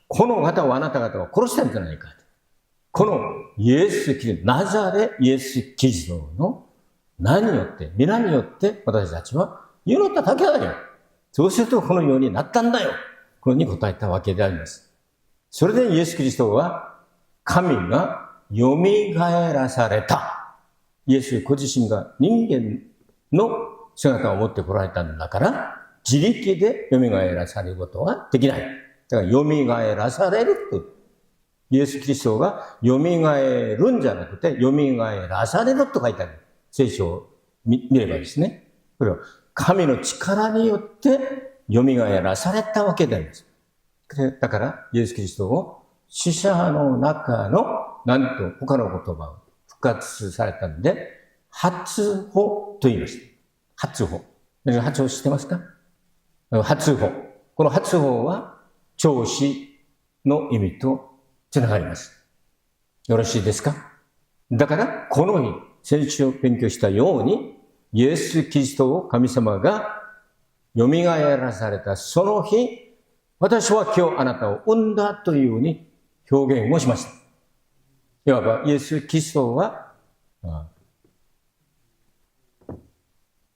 この方をあなた方は殺したんじゃないか。このイエス・キリスト、ナザレイエス・キリストの名によって、皆によって私たちは祈っただけだよ。そうするとこのようになったんだよ。このように答えたわけであります。それでイエス・キリストは神が蘇らされたイエスご自身が人間の姿を持ってこられたんだから、自力で蘇らされることはできない。だから蘇らされると。イエス・キリストが蘇るんじゃなくて、蘇らされると書いてある。聖書を見ればですね。これは神の力によって蘇らされたわけであります。だから、イエス・キリストを死者の中の、なんと他の言葉を復活されたんで、初歩と言いました。初歩。皆さん初歩知ってますか？初歩。この初歩は、調子の意味とつながります。よろしいですか？だから、この日、先週勉強したように、イエス・キリストを神様が蘇らされたその日、私は今日あなたを生んだというように表現をしました。いわば、イエス・キリストは、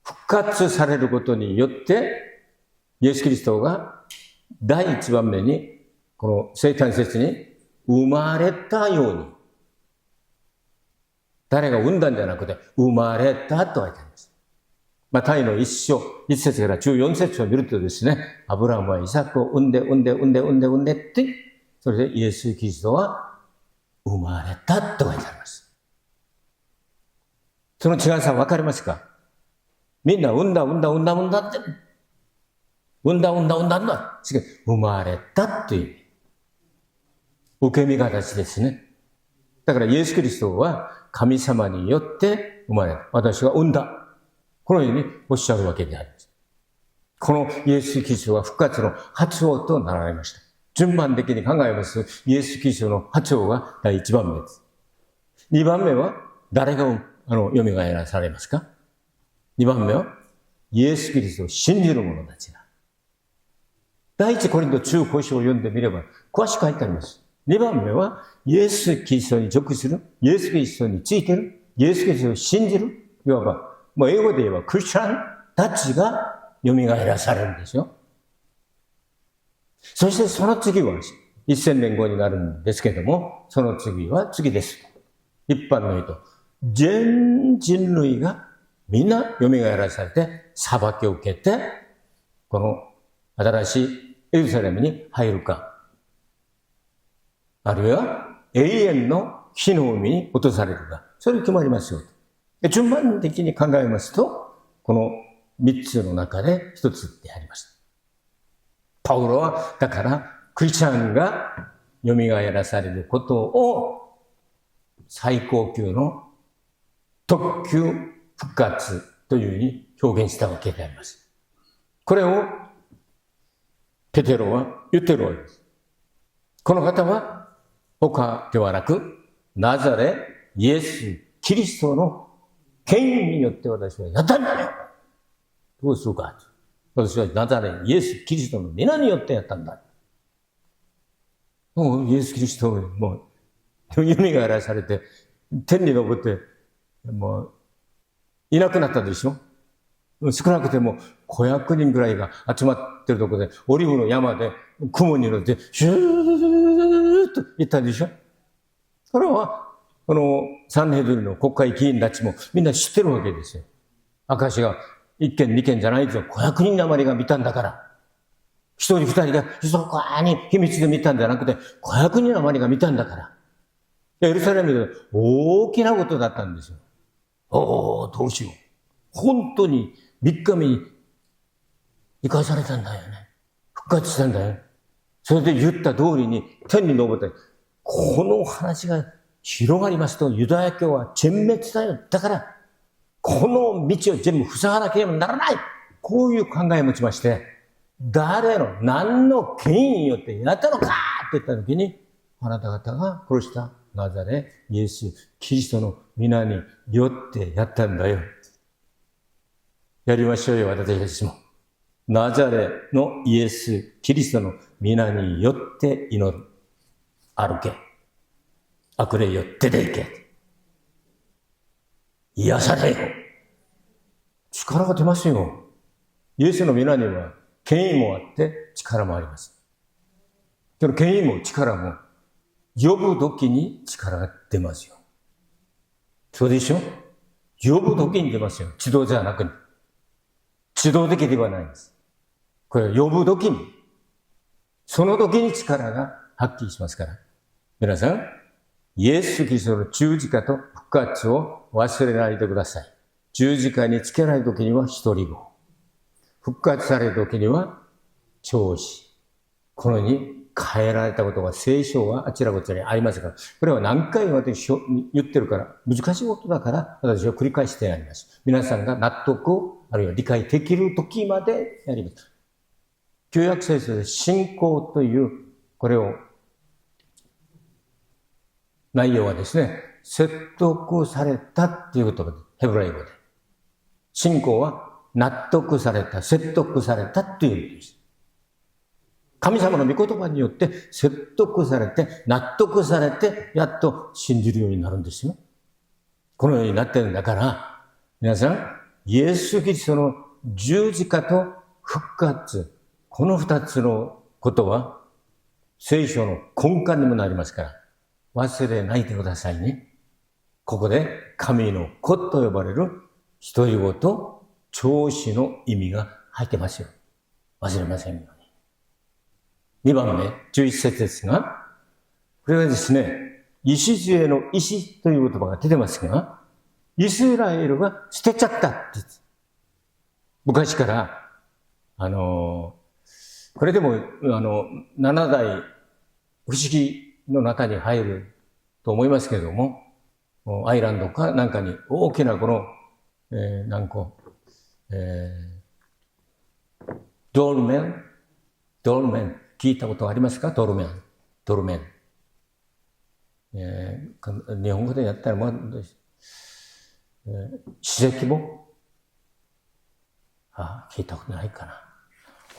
復活されることによって、イエス・キリストが第一番目に、この生誕節に生まれたように、誰が産んだんじゃなくて、生まれたと書いてあります。マタイの一節から14節を見るとですね、アブラハムはイサクを産んでって、それでイエス・キリストは生まれたと書いてあります。その違いさ分かりますか？みんな産んだって。産んだ。生まれたという受け身形ですね。だからイエス・キリストは神様によって生まれた。私が産んだ。このようにおっしゃるわけであります。このイエス・キリストは復活の初王となられました。順番的に考えますと、イエス・キリストの初王が第一番目です。二番目は誰が蘇らされますか？二番目はイエス・キリストを信じる者たちが。第一コリント中古書を読んでみれば詳しく書いてあります。二番目はイエス・キリストに属する、イエス・キリストについている、イエス・キリストを信じる、いわば英語で言えばクリスチャンたちが蘇らされるんですよ。そしてその次は1000年後になるんですけども、その次は次です。一般の言うと、全人類がみんな蘇らされて裁きを受けて、この新しいエルサレムに入るか、あるいは永遠の火の海に落とされるか、それ決まりますよ。順番的に考えますと、この3つの中で1つでありました。パウロは、だから、クリスチャンが蘇らされることを最高級の特級復活というふうに表現したわけであります。これをペテロは言っているわけです。この方は他ではなく、ナザレ、イエス、キリストの権威によって私はやったんだよ。どうするか。私はナザレ、イエス、キリストの皆によってやったんだ。もうイエス・キリストもう蘇らされて、天に昇って、もういなくなったでしょ。少なくても500人ぐらいが集まってるところで、オリーブの山で雲に乗って、シューッと行ったでしょ。それは、このサンヘドリの国会議員たちもみんな知ってるわけですよ。証が1件2件じゃないぞ。500人余りが見たんだから。1人2人が密かに秘密で見たんじゃなくて、500人余りが見たんだから。エルサレムで大きなことだったんですよ。どうしよう。本当に3日目に生かされたんだよね。復活したんだよ。それで言った通りに天に昇って、この話が広がりますと、ユダヤ教は全滅だよ。だから、この道を全部塞がなければならない。こういう考えを持ちまして、何の権威によってやったのかって言った時に、あなた方が殺したナザレ、イエス、キリストの皆によってやったんだよ。やりましょうよ、私たちも。ナザレのイエス、キリストの皆によって祈る。歩け。悪霊よ、出ていけ。癒されよ。力が出ますよ。イエスの皆には権威もあって力もあります。その権威も力も呼ぶ時に力が出ますよ。そうでしょ？呼ぶ時に出ますよ。自動じゃなくて。自動的ではないんです。これ呼ぶ時に、その時に力が発揮しますから。皆さん、イエス・キリストの十字架と復活を忘れないでください。十字架につけられる時には一人子。復活される時には長子。このように変えられたことが聖書はあちらこちらにありますから、これは何回も私言ってるから、難しいことだから私は繰り返してやります。皆さんが納得、あるいは理解できる時までやります。旧約聖書で信仰という、これを、内容はですね、説得されたっていう言葉で、ヘブライ語で。信仰は納得された、説得されたっていう意味です。神様の御言葉によって説得されて、納得されて、やっと信じるようになるんですよ。このようになってるんだから、皆さん、イエス・キリストの十字架と復活、この二つのことは、聖書の根幹にもなりますから、忘れないでくださいね。ここで、神の子と呼ばれる一人子と長子の意味が入ってますよ。忘れませんように。2番目、11節ですが、これはですね、礎の石という言葉が出てますが、イスラエルが捨てちゃったって。昔から、これでも、7代不思議の中に入ると思いますけれども、アイランドかなんかに大きなこの、何個、ドルメン、聞いたことありますか？ドルメン。日本語でやったらもう、史跡も聞いたことないかな。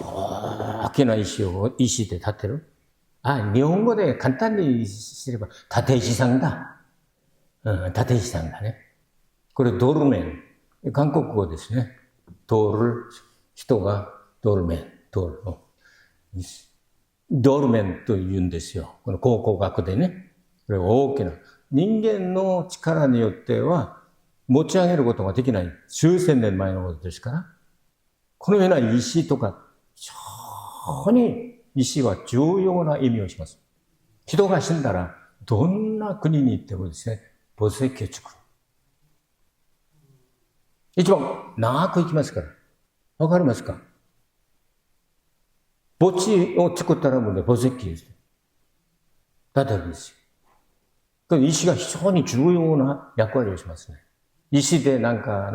大きな石で建てる。日本語で簡単にすれば、立石さんだ。立石さんだね。これドルメン。韓国語ですね。ドル、人がドルメン、ドルメンと言うんですよ。この考古学でね。これ大きな。人間の力によっては持ち上げることができない数千年前のことですから、このような石とか、非常に石は重要な意味をします。人が死んだら、どんな国に行ってもですね、墓石を作る。一番長く行きますから。わかりますか？墓地を作ったらもうね、墓石です。建てるんですよ。石が非常に重要な役割をしますね。石でなんか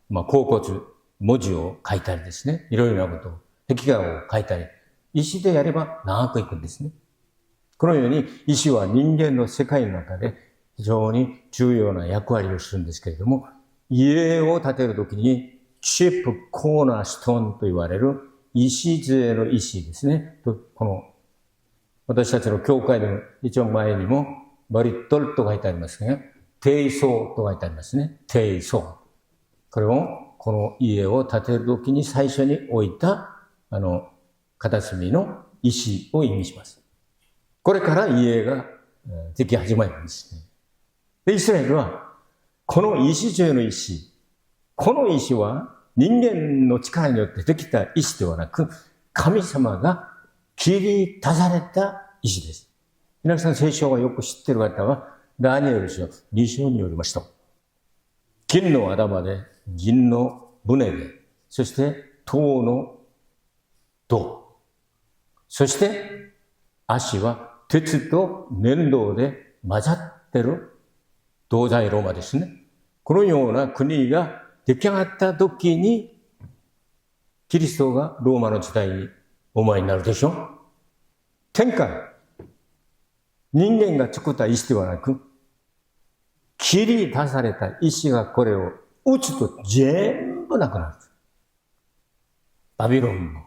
甲骨、文字を書いたりですね。いろいろなことを、壁画を書いたり。石でやれば長くいくんですね。このように石は人間の世界の中で非常に重要な役割をするんですけれども、家を建てるときにチップコーナーストーンと言われる礎の石ですね。この私たちの教会の一番前にもバリットルと書いてありますね。低層と書いてありますね。低層。これをこの家を建てるときに最初に置いた片隅の石を意味します。これから家ができ始まるんですね。で、イスラエルはこの礎の石、この石は人間の力によってできた石ではなく、神様が切り出された石です。皆さん聖書をよく知っている方は、ダニエル書2章によりますと、金の頭で、銀の船で、そして銅の銅、そして足は鉄と粘土で混ざってる銅材ローマですね。このような国が出来上がった時に、キリストがローマの時代にお前になるでしょ。天下、人間が作った石ではなく、切り出された石がこれを打つと全部なくなる。バビロンも、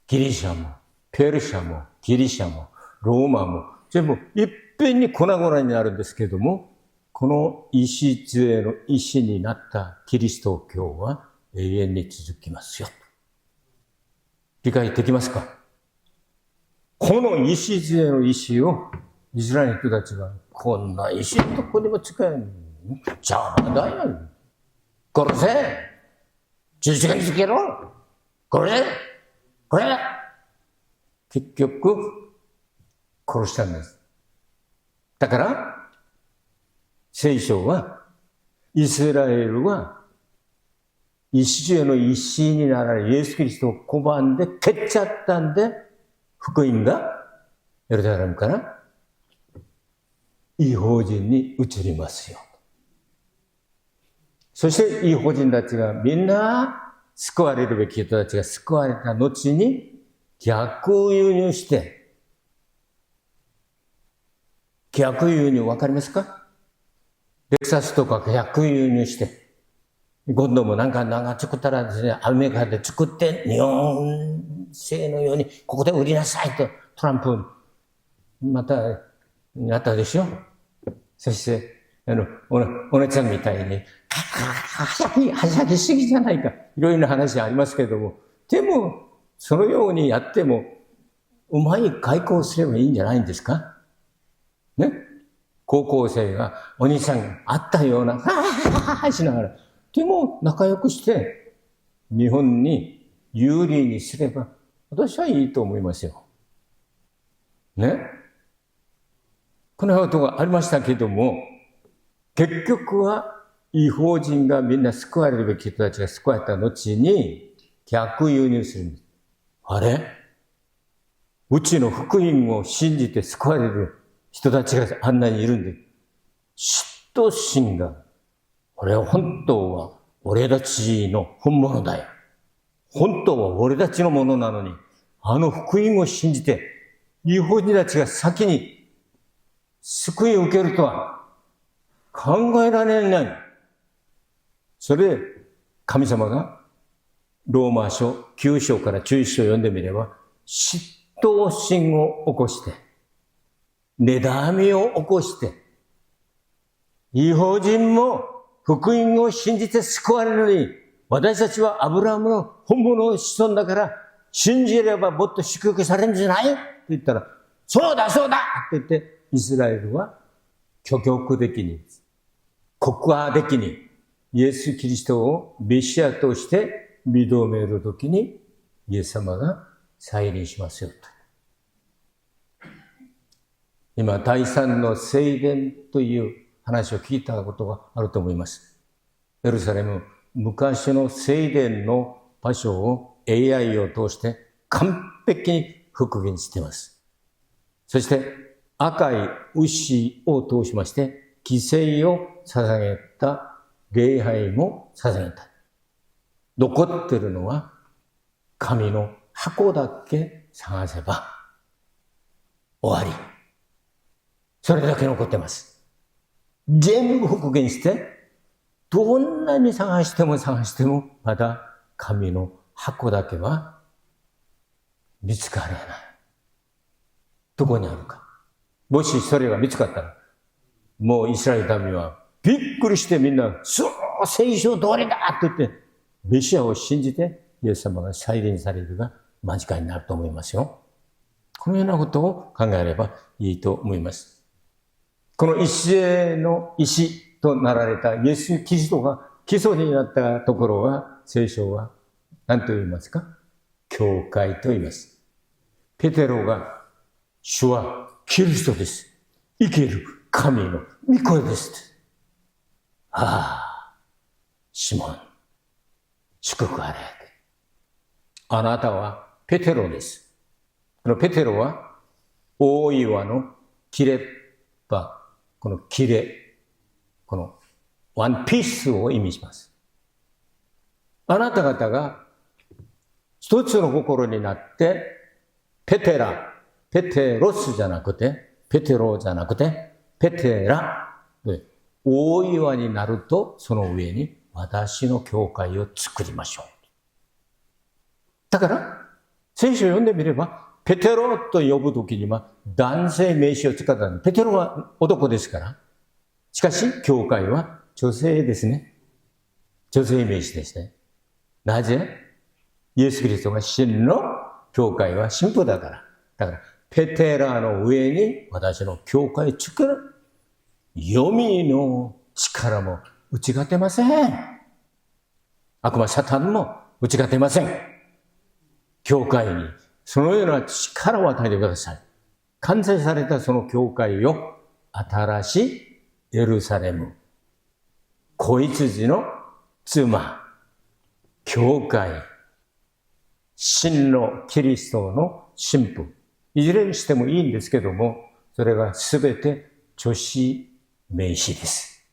ギリシャも、ペルシャも、ギリシャも、ローマも、全部いっぺんに粉々になるんですけれども、この礎の石になったキリスト教は永遠に続きますよ。理解できますか？この礎の石をイスラエルの人たちがこんな石どこにも使えん。邪魔だよ。殺せ。十字架につけろ。殺せ。これ結局、殺したんです。だから、聖書は、イスラエルは、一の一心になられ、イエス・キリストを拒んで蹴っちゃったんで、福音がエルサレムから異邦人に移りますよ。そして異邦人たちがみんな救われるべき人たちが救われた後に逆輸入して、逆輸入わかりますか？レクサスとか逆輸入して、今度もなんか作ったらですね、アメリカで作って日本製のようにここで売りなさいとトランプまたやったでしょ。そしてお姉ちゃんみたいにはしゃぎすぎじゃないか、いろいろな話ありますけれども、でもそのようにやってもうまい外交すればいいんじゃないんですかね。高校生がお兄さんがあったようなしながら、でも仲良くして日本に有利にすれば私はいいと思いますよ。ね。このようなことがありましたけども、結局は異邦人がみんな救われるべき人たちが救われた後に逆輸入するんです。あれ？うちの福音を信じて救われる人たちがあんなにいるんで、嫉妬心が、これは本当は俺たちの本物だよ。本当は俺たちのものなのに、あの福音を信じて、異邦人たちが先に救いを受けるとは考えられない。それで神様がローマ書9章から11章を読んでみれば、嫉妬心を起こして、妬みを起こして、異邦人も福音を信じて救われるのに、私たちはアブラハムの本物の子孫だから、信じればもっと祝福されるんじゃないって言ったら、そうだそうだって言って、イスラエルは挙極的に、国家的に、イエス・キリストをメシアとして認めるときに、イエス様が再臨しますよと。今、第三の聖殿という話を聞いたことがあると思います。エルサレム、昔の聖殿の場所を AI を通して完璧に復元しています。そして赤い牛を通しまして、犠牲を捧げた礼拝も捧げた。残っているのは神の箱だけ探せば終わり。それだけ残ってます。全部復元して、どんなに探してもまだ神の箱だけは見つからない。どこにあるか。もしそれが見つかったら、もうイスラエル民はびっくりしてみんな、そう聖書通りだって言って、メシアを信じてイエス様が再臨されるが間近になると思いますよ。このようなことを考えればいいと思います。この礎の石となられたイエス・キリストが基礎になったところは、聖書は何と言いますか？教会と言います。ペテロが、主はキリストです。生ける神の御声です。ああ、シモン、祝福あれ。あなたはペテロです。このペテロは、大岩の切れっぱ、この切れ、このワンピースを意味します。あなた方が一つの心になって、ペテロスじゃなくて、ペテロじゃなくて、ペテラで大岩になると、その上に私の教会を作りましょう。だから、聖書を読んでみれば、ペテロと呼ぶときには男性名詞を使ったの。ペテロは男ですから。しかし、教会は女性ですね。女性名詞ですね。なぜ？イエス・キリストが真の教会は神父だから。だから、ペテラの上に私の教会を作る。黄泉の力もうちが出ません。悪魔サタンもうちが出ません。教会にそのような力を与えてください。完成されたその教会を新しいエルサレム、子羊の妻、教会、真のキリストの神父、いずれにしてもいいんですけども、それがすべて助詞名詞です。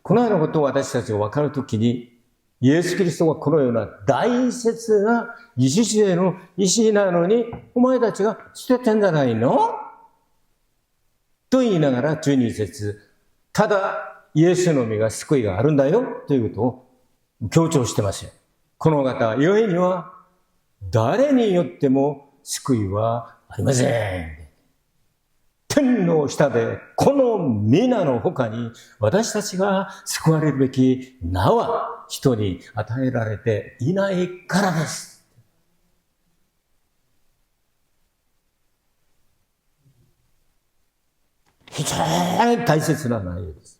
このようなことを私たちが分かるときに、イエス・キリストはこのような大切な礎の石なのに、お前たちが捨ててんじゃないのと言いながら12節、ただイエスの実が救いがあるんだよということを強調してますよ。この方、故には誰によっても救いはありません。天の下でこの皆の他に私たちが救われるべき名は人に与えられていないからです。非常に大切な内容です。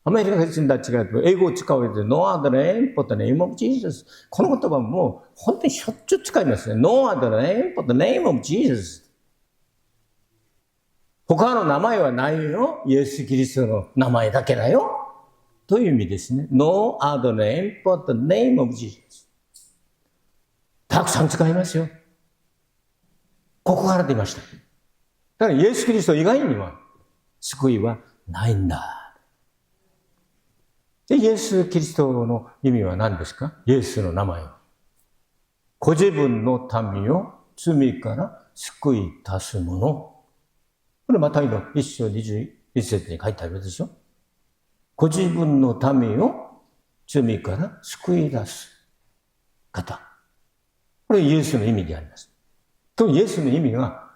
アメリカ人たちが英語を使うとNo other name but the name of Jesus。この言葉も本当にしょっちゅう使いますね。No other name but the name of Jesus。他の名前はないよ。イエス・キリストの名前だけだよ。という意味ですね。No other name but the name of Jesus。たくさん使いますよ。ここから出ました。だからイエス・キリスト以外には救いはないんだ。で、イエス・キリストの意味は何ですか？イエスの名前は。ご自分の民を罪から救い出すもの。これマタイの1章21節に書いてあるでしょ。ご自分の民を罪から救い出す方。これイエスの意味であります。と、イエスの意味が、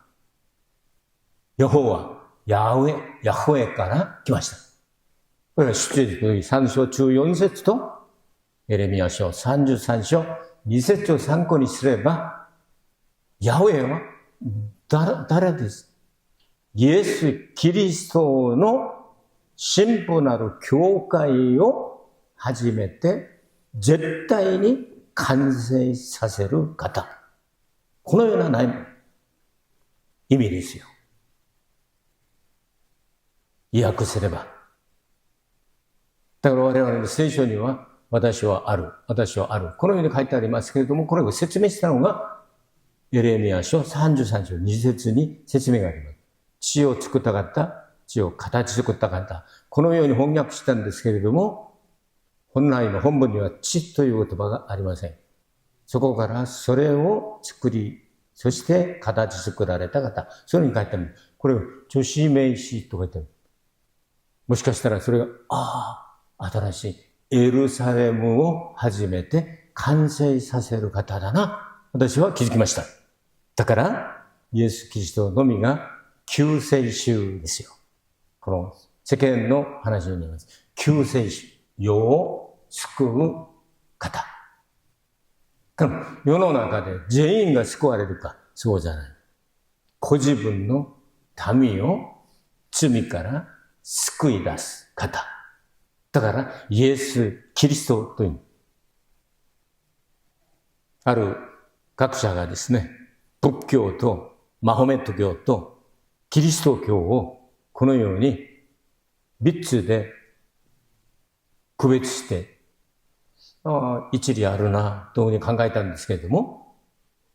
ヤホワ、ヤホエから来ました。これは出エジプト3章14節と、エレミヤ書33章2節を参考にすれば、ヤホエは誰です？イエス・キリストの神父なる教会を始めて絶対に完成させる方。このような意味ですよ。意訳すれば。だから我々の聖書には私はある、私はある。このように書いてありますけれども、これを説明したのがエレミヤ書33章2節に説明があります。地を作った方、地を形作った方。このように翻訳したんですけれども、本来の本文には地という言葉がありません。そこからそれを作り、そして形作られた方。それに書いてある。これを助詞名詞と書いてある。もしかしたらそれが、新しいエルサレムを始めて完成させる方だな。私は気づきました。だから、イエス・キリストのみが救世主ですよ。この世間の話になります。救世主。世を救う方。世の中で全員が救われるか、そうじゃない。ご自分の民を罪から救い出す方。だから、イエス・キリストという。ある学者がですね、仏教とマホメット教とキリスト教をこのように3つで区別して、一理あるなというふうに考えたんですけれども、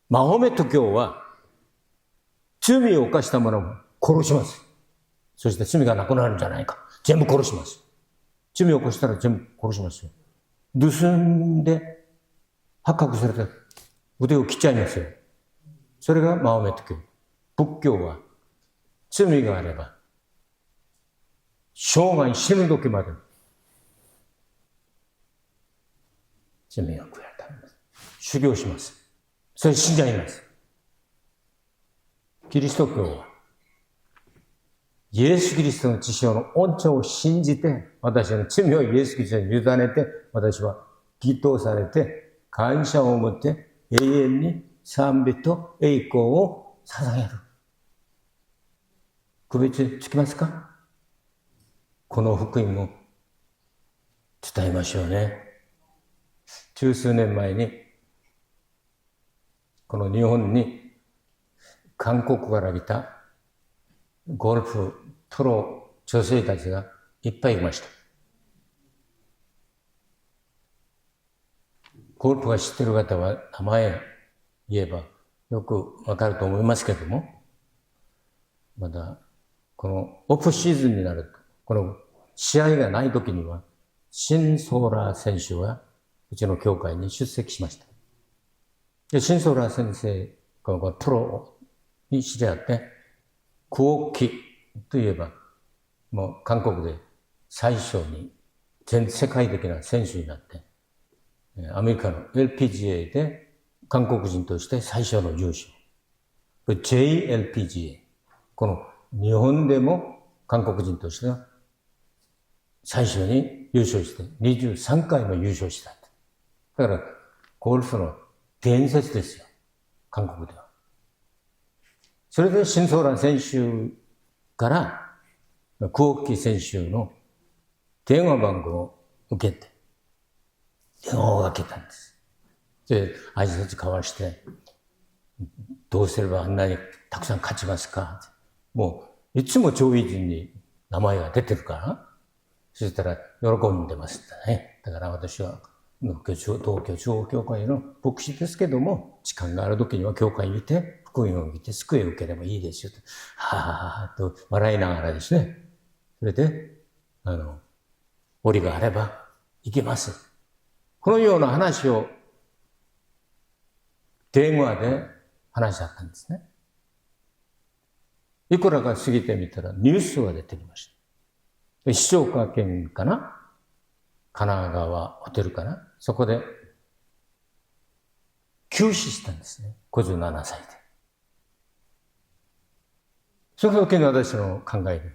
マホメット教は罪を犯した者を殺します。そして罪がなくなるんじゃないか。全部殺します。罪を起こしたら全部殺しますよ。盗んで発覚された腕を切っちゃいますよ。それがマホメット教。仏教は罪があれば生涯死ぬ時まで罪を悔い改めます。修行します。それ死んじゃいます。キリスト教はイエス・キリストの血潮の恩寵を信じて、私の罪をイエス・キリストに委ねて、私は義とされて、感謝を持って永遠に賛美と栄光を捧げる。区別つきますか？この福音を伝えましょうね。十数年前に、この日本に韓国から来たゴルフプロ女性たちがいっぱいいました。ゴルフが知っている方は名前言えばよくわかると思いますけども、まだこのオフシーズンになると、この試合がない時には、シン・ソーラー選手がうちの教会に出席しました。で、シン・ソーラー先生、このプロに知り合って、クオッキといえば、もう韓国で最初に全世界的な選手になって、アメリカの LPGA で韓国人として最初の優勝。JLPGA。この日本でも韓国人としては最初に優勝して23回も優勝した。だからゴルフの伝説ですよ。韓国では。それでシン・ソーラン選手からクオッキー選手の電話番号を受けて電話をかけたんです。で、挨拶交わして、どうすればあんなにたくさん勝ちますか？もう、いつも上位陣に名前が出てるから、そしたら喜んでますってね。だから私は、東京中央教会の牧師ですけども、時間がある時には教会にいて、福音を見て救いを受ければいいですよと。はぁはぁと笑いながらですね。それで、折があれば行きます。このような話を電話で話し合ったんですね。いくらか過ぎてみたらニュースが出てきました。静岡県かな、神奈川ホテルかな、そこで急死したんですね。57歳で。その時の私の考えでは、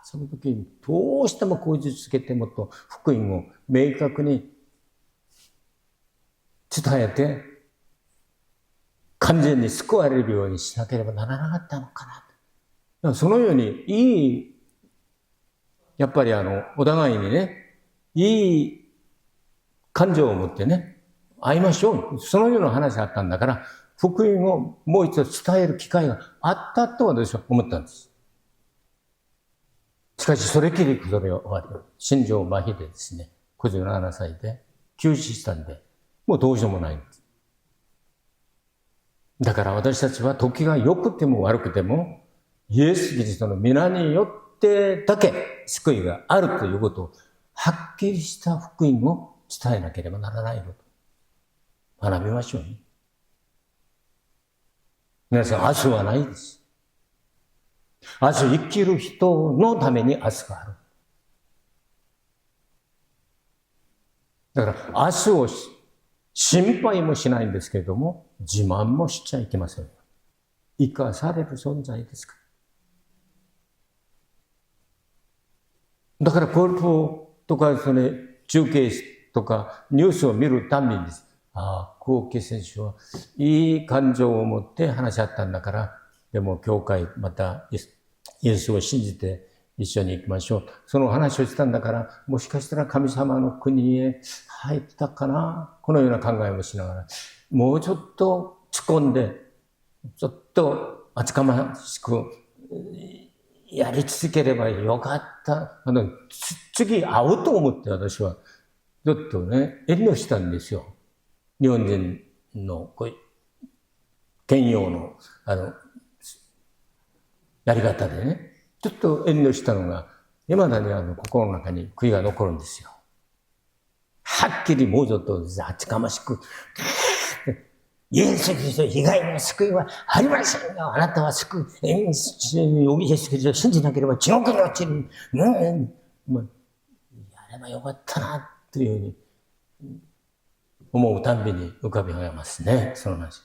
その時にどうしても口実つけてもっと福音を明確に伝えて完全に救われるようにしなければならなかったのかな。そのようにやっぱりお互いにね、いい感情を持ってね、会いましょう。そのような話があったんだから、福音をもう一度伝える機会があったと私は思ったんです。しかし、それきりそれを終わり、心情麻痺でですね、57歳で急死したんで、もうどうしようもないんです。だから私たちは時が良くても悪くても、イエス・キリストの皆によってだけ救いがあるということを、はっきりした福音を伝えなければならないこと。学びましょうね。皆さん、明日はないです。明日生きる人のために明日がある。だから、明日を心配もしないんですけれども、自慢もしちゃいけません。生かされる存在ですから。だから、ゴルフとか、中継とか、ニュースを見るたびにです。クオッキー選手はいい感情を持って話し合ったんだから、でも教会またイエスを信じて一緒に行きましょう。その話をしたんだから、もしかしたら神様の国へ入ったかな、このような考えをしながら、もうちょっと突っ込んで、ちょっと厚かましくやり続ければよかった。次会うと思って私はちょっとね、遠慮したんですよ。日本人の兼用のやり方でね、ちょっと遠慮したのが、未だに心の中に悔いが残るんですよ。はっきりもうちょっと厚かましく、イエス・キリスト以外の救いはありませんよ。あなたはイエス・キリストを信じなければ地獄に落ちる。やればよかったな、というふうに思うたんびに浮かび上がりますね、その話。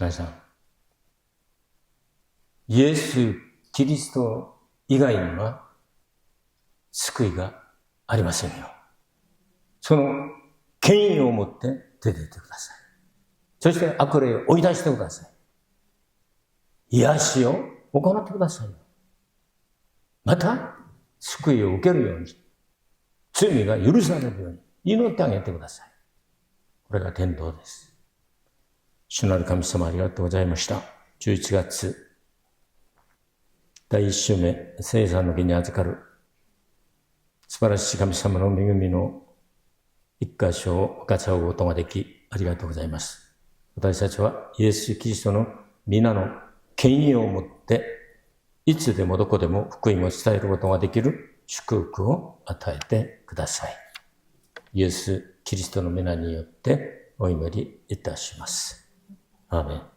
皆さん、イエス・キリスト以外には救いがありませんよ。その権威を持って出ていってください。そして悪霊を追い出してください。癒しを行ってくださいよ。また救いを受けるように、罪が許されるように祈ってあげてください。これが伝道です。主なる神様、ありがとうございました。11月、第1週目、聖餐の日に預かる素晴らしい神様の恵みの一箇所を分かち合うことができ、ありがとうございます。私たちはイエス・キリストの皆の権威をもって、いつでもどこでも福音を伝えることができる祝福を与えてください。イエス・キリストの皆によってお祈りいたします。アーメン。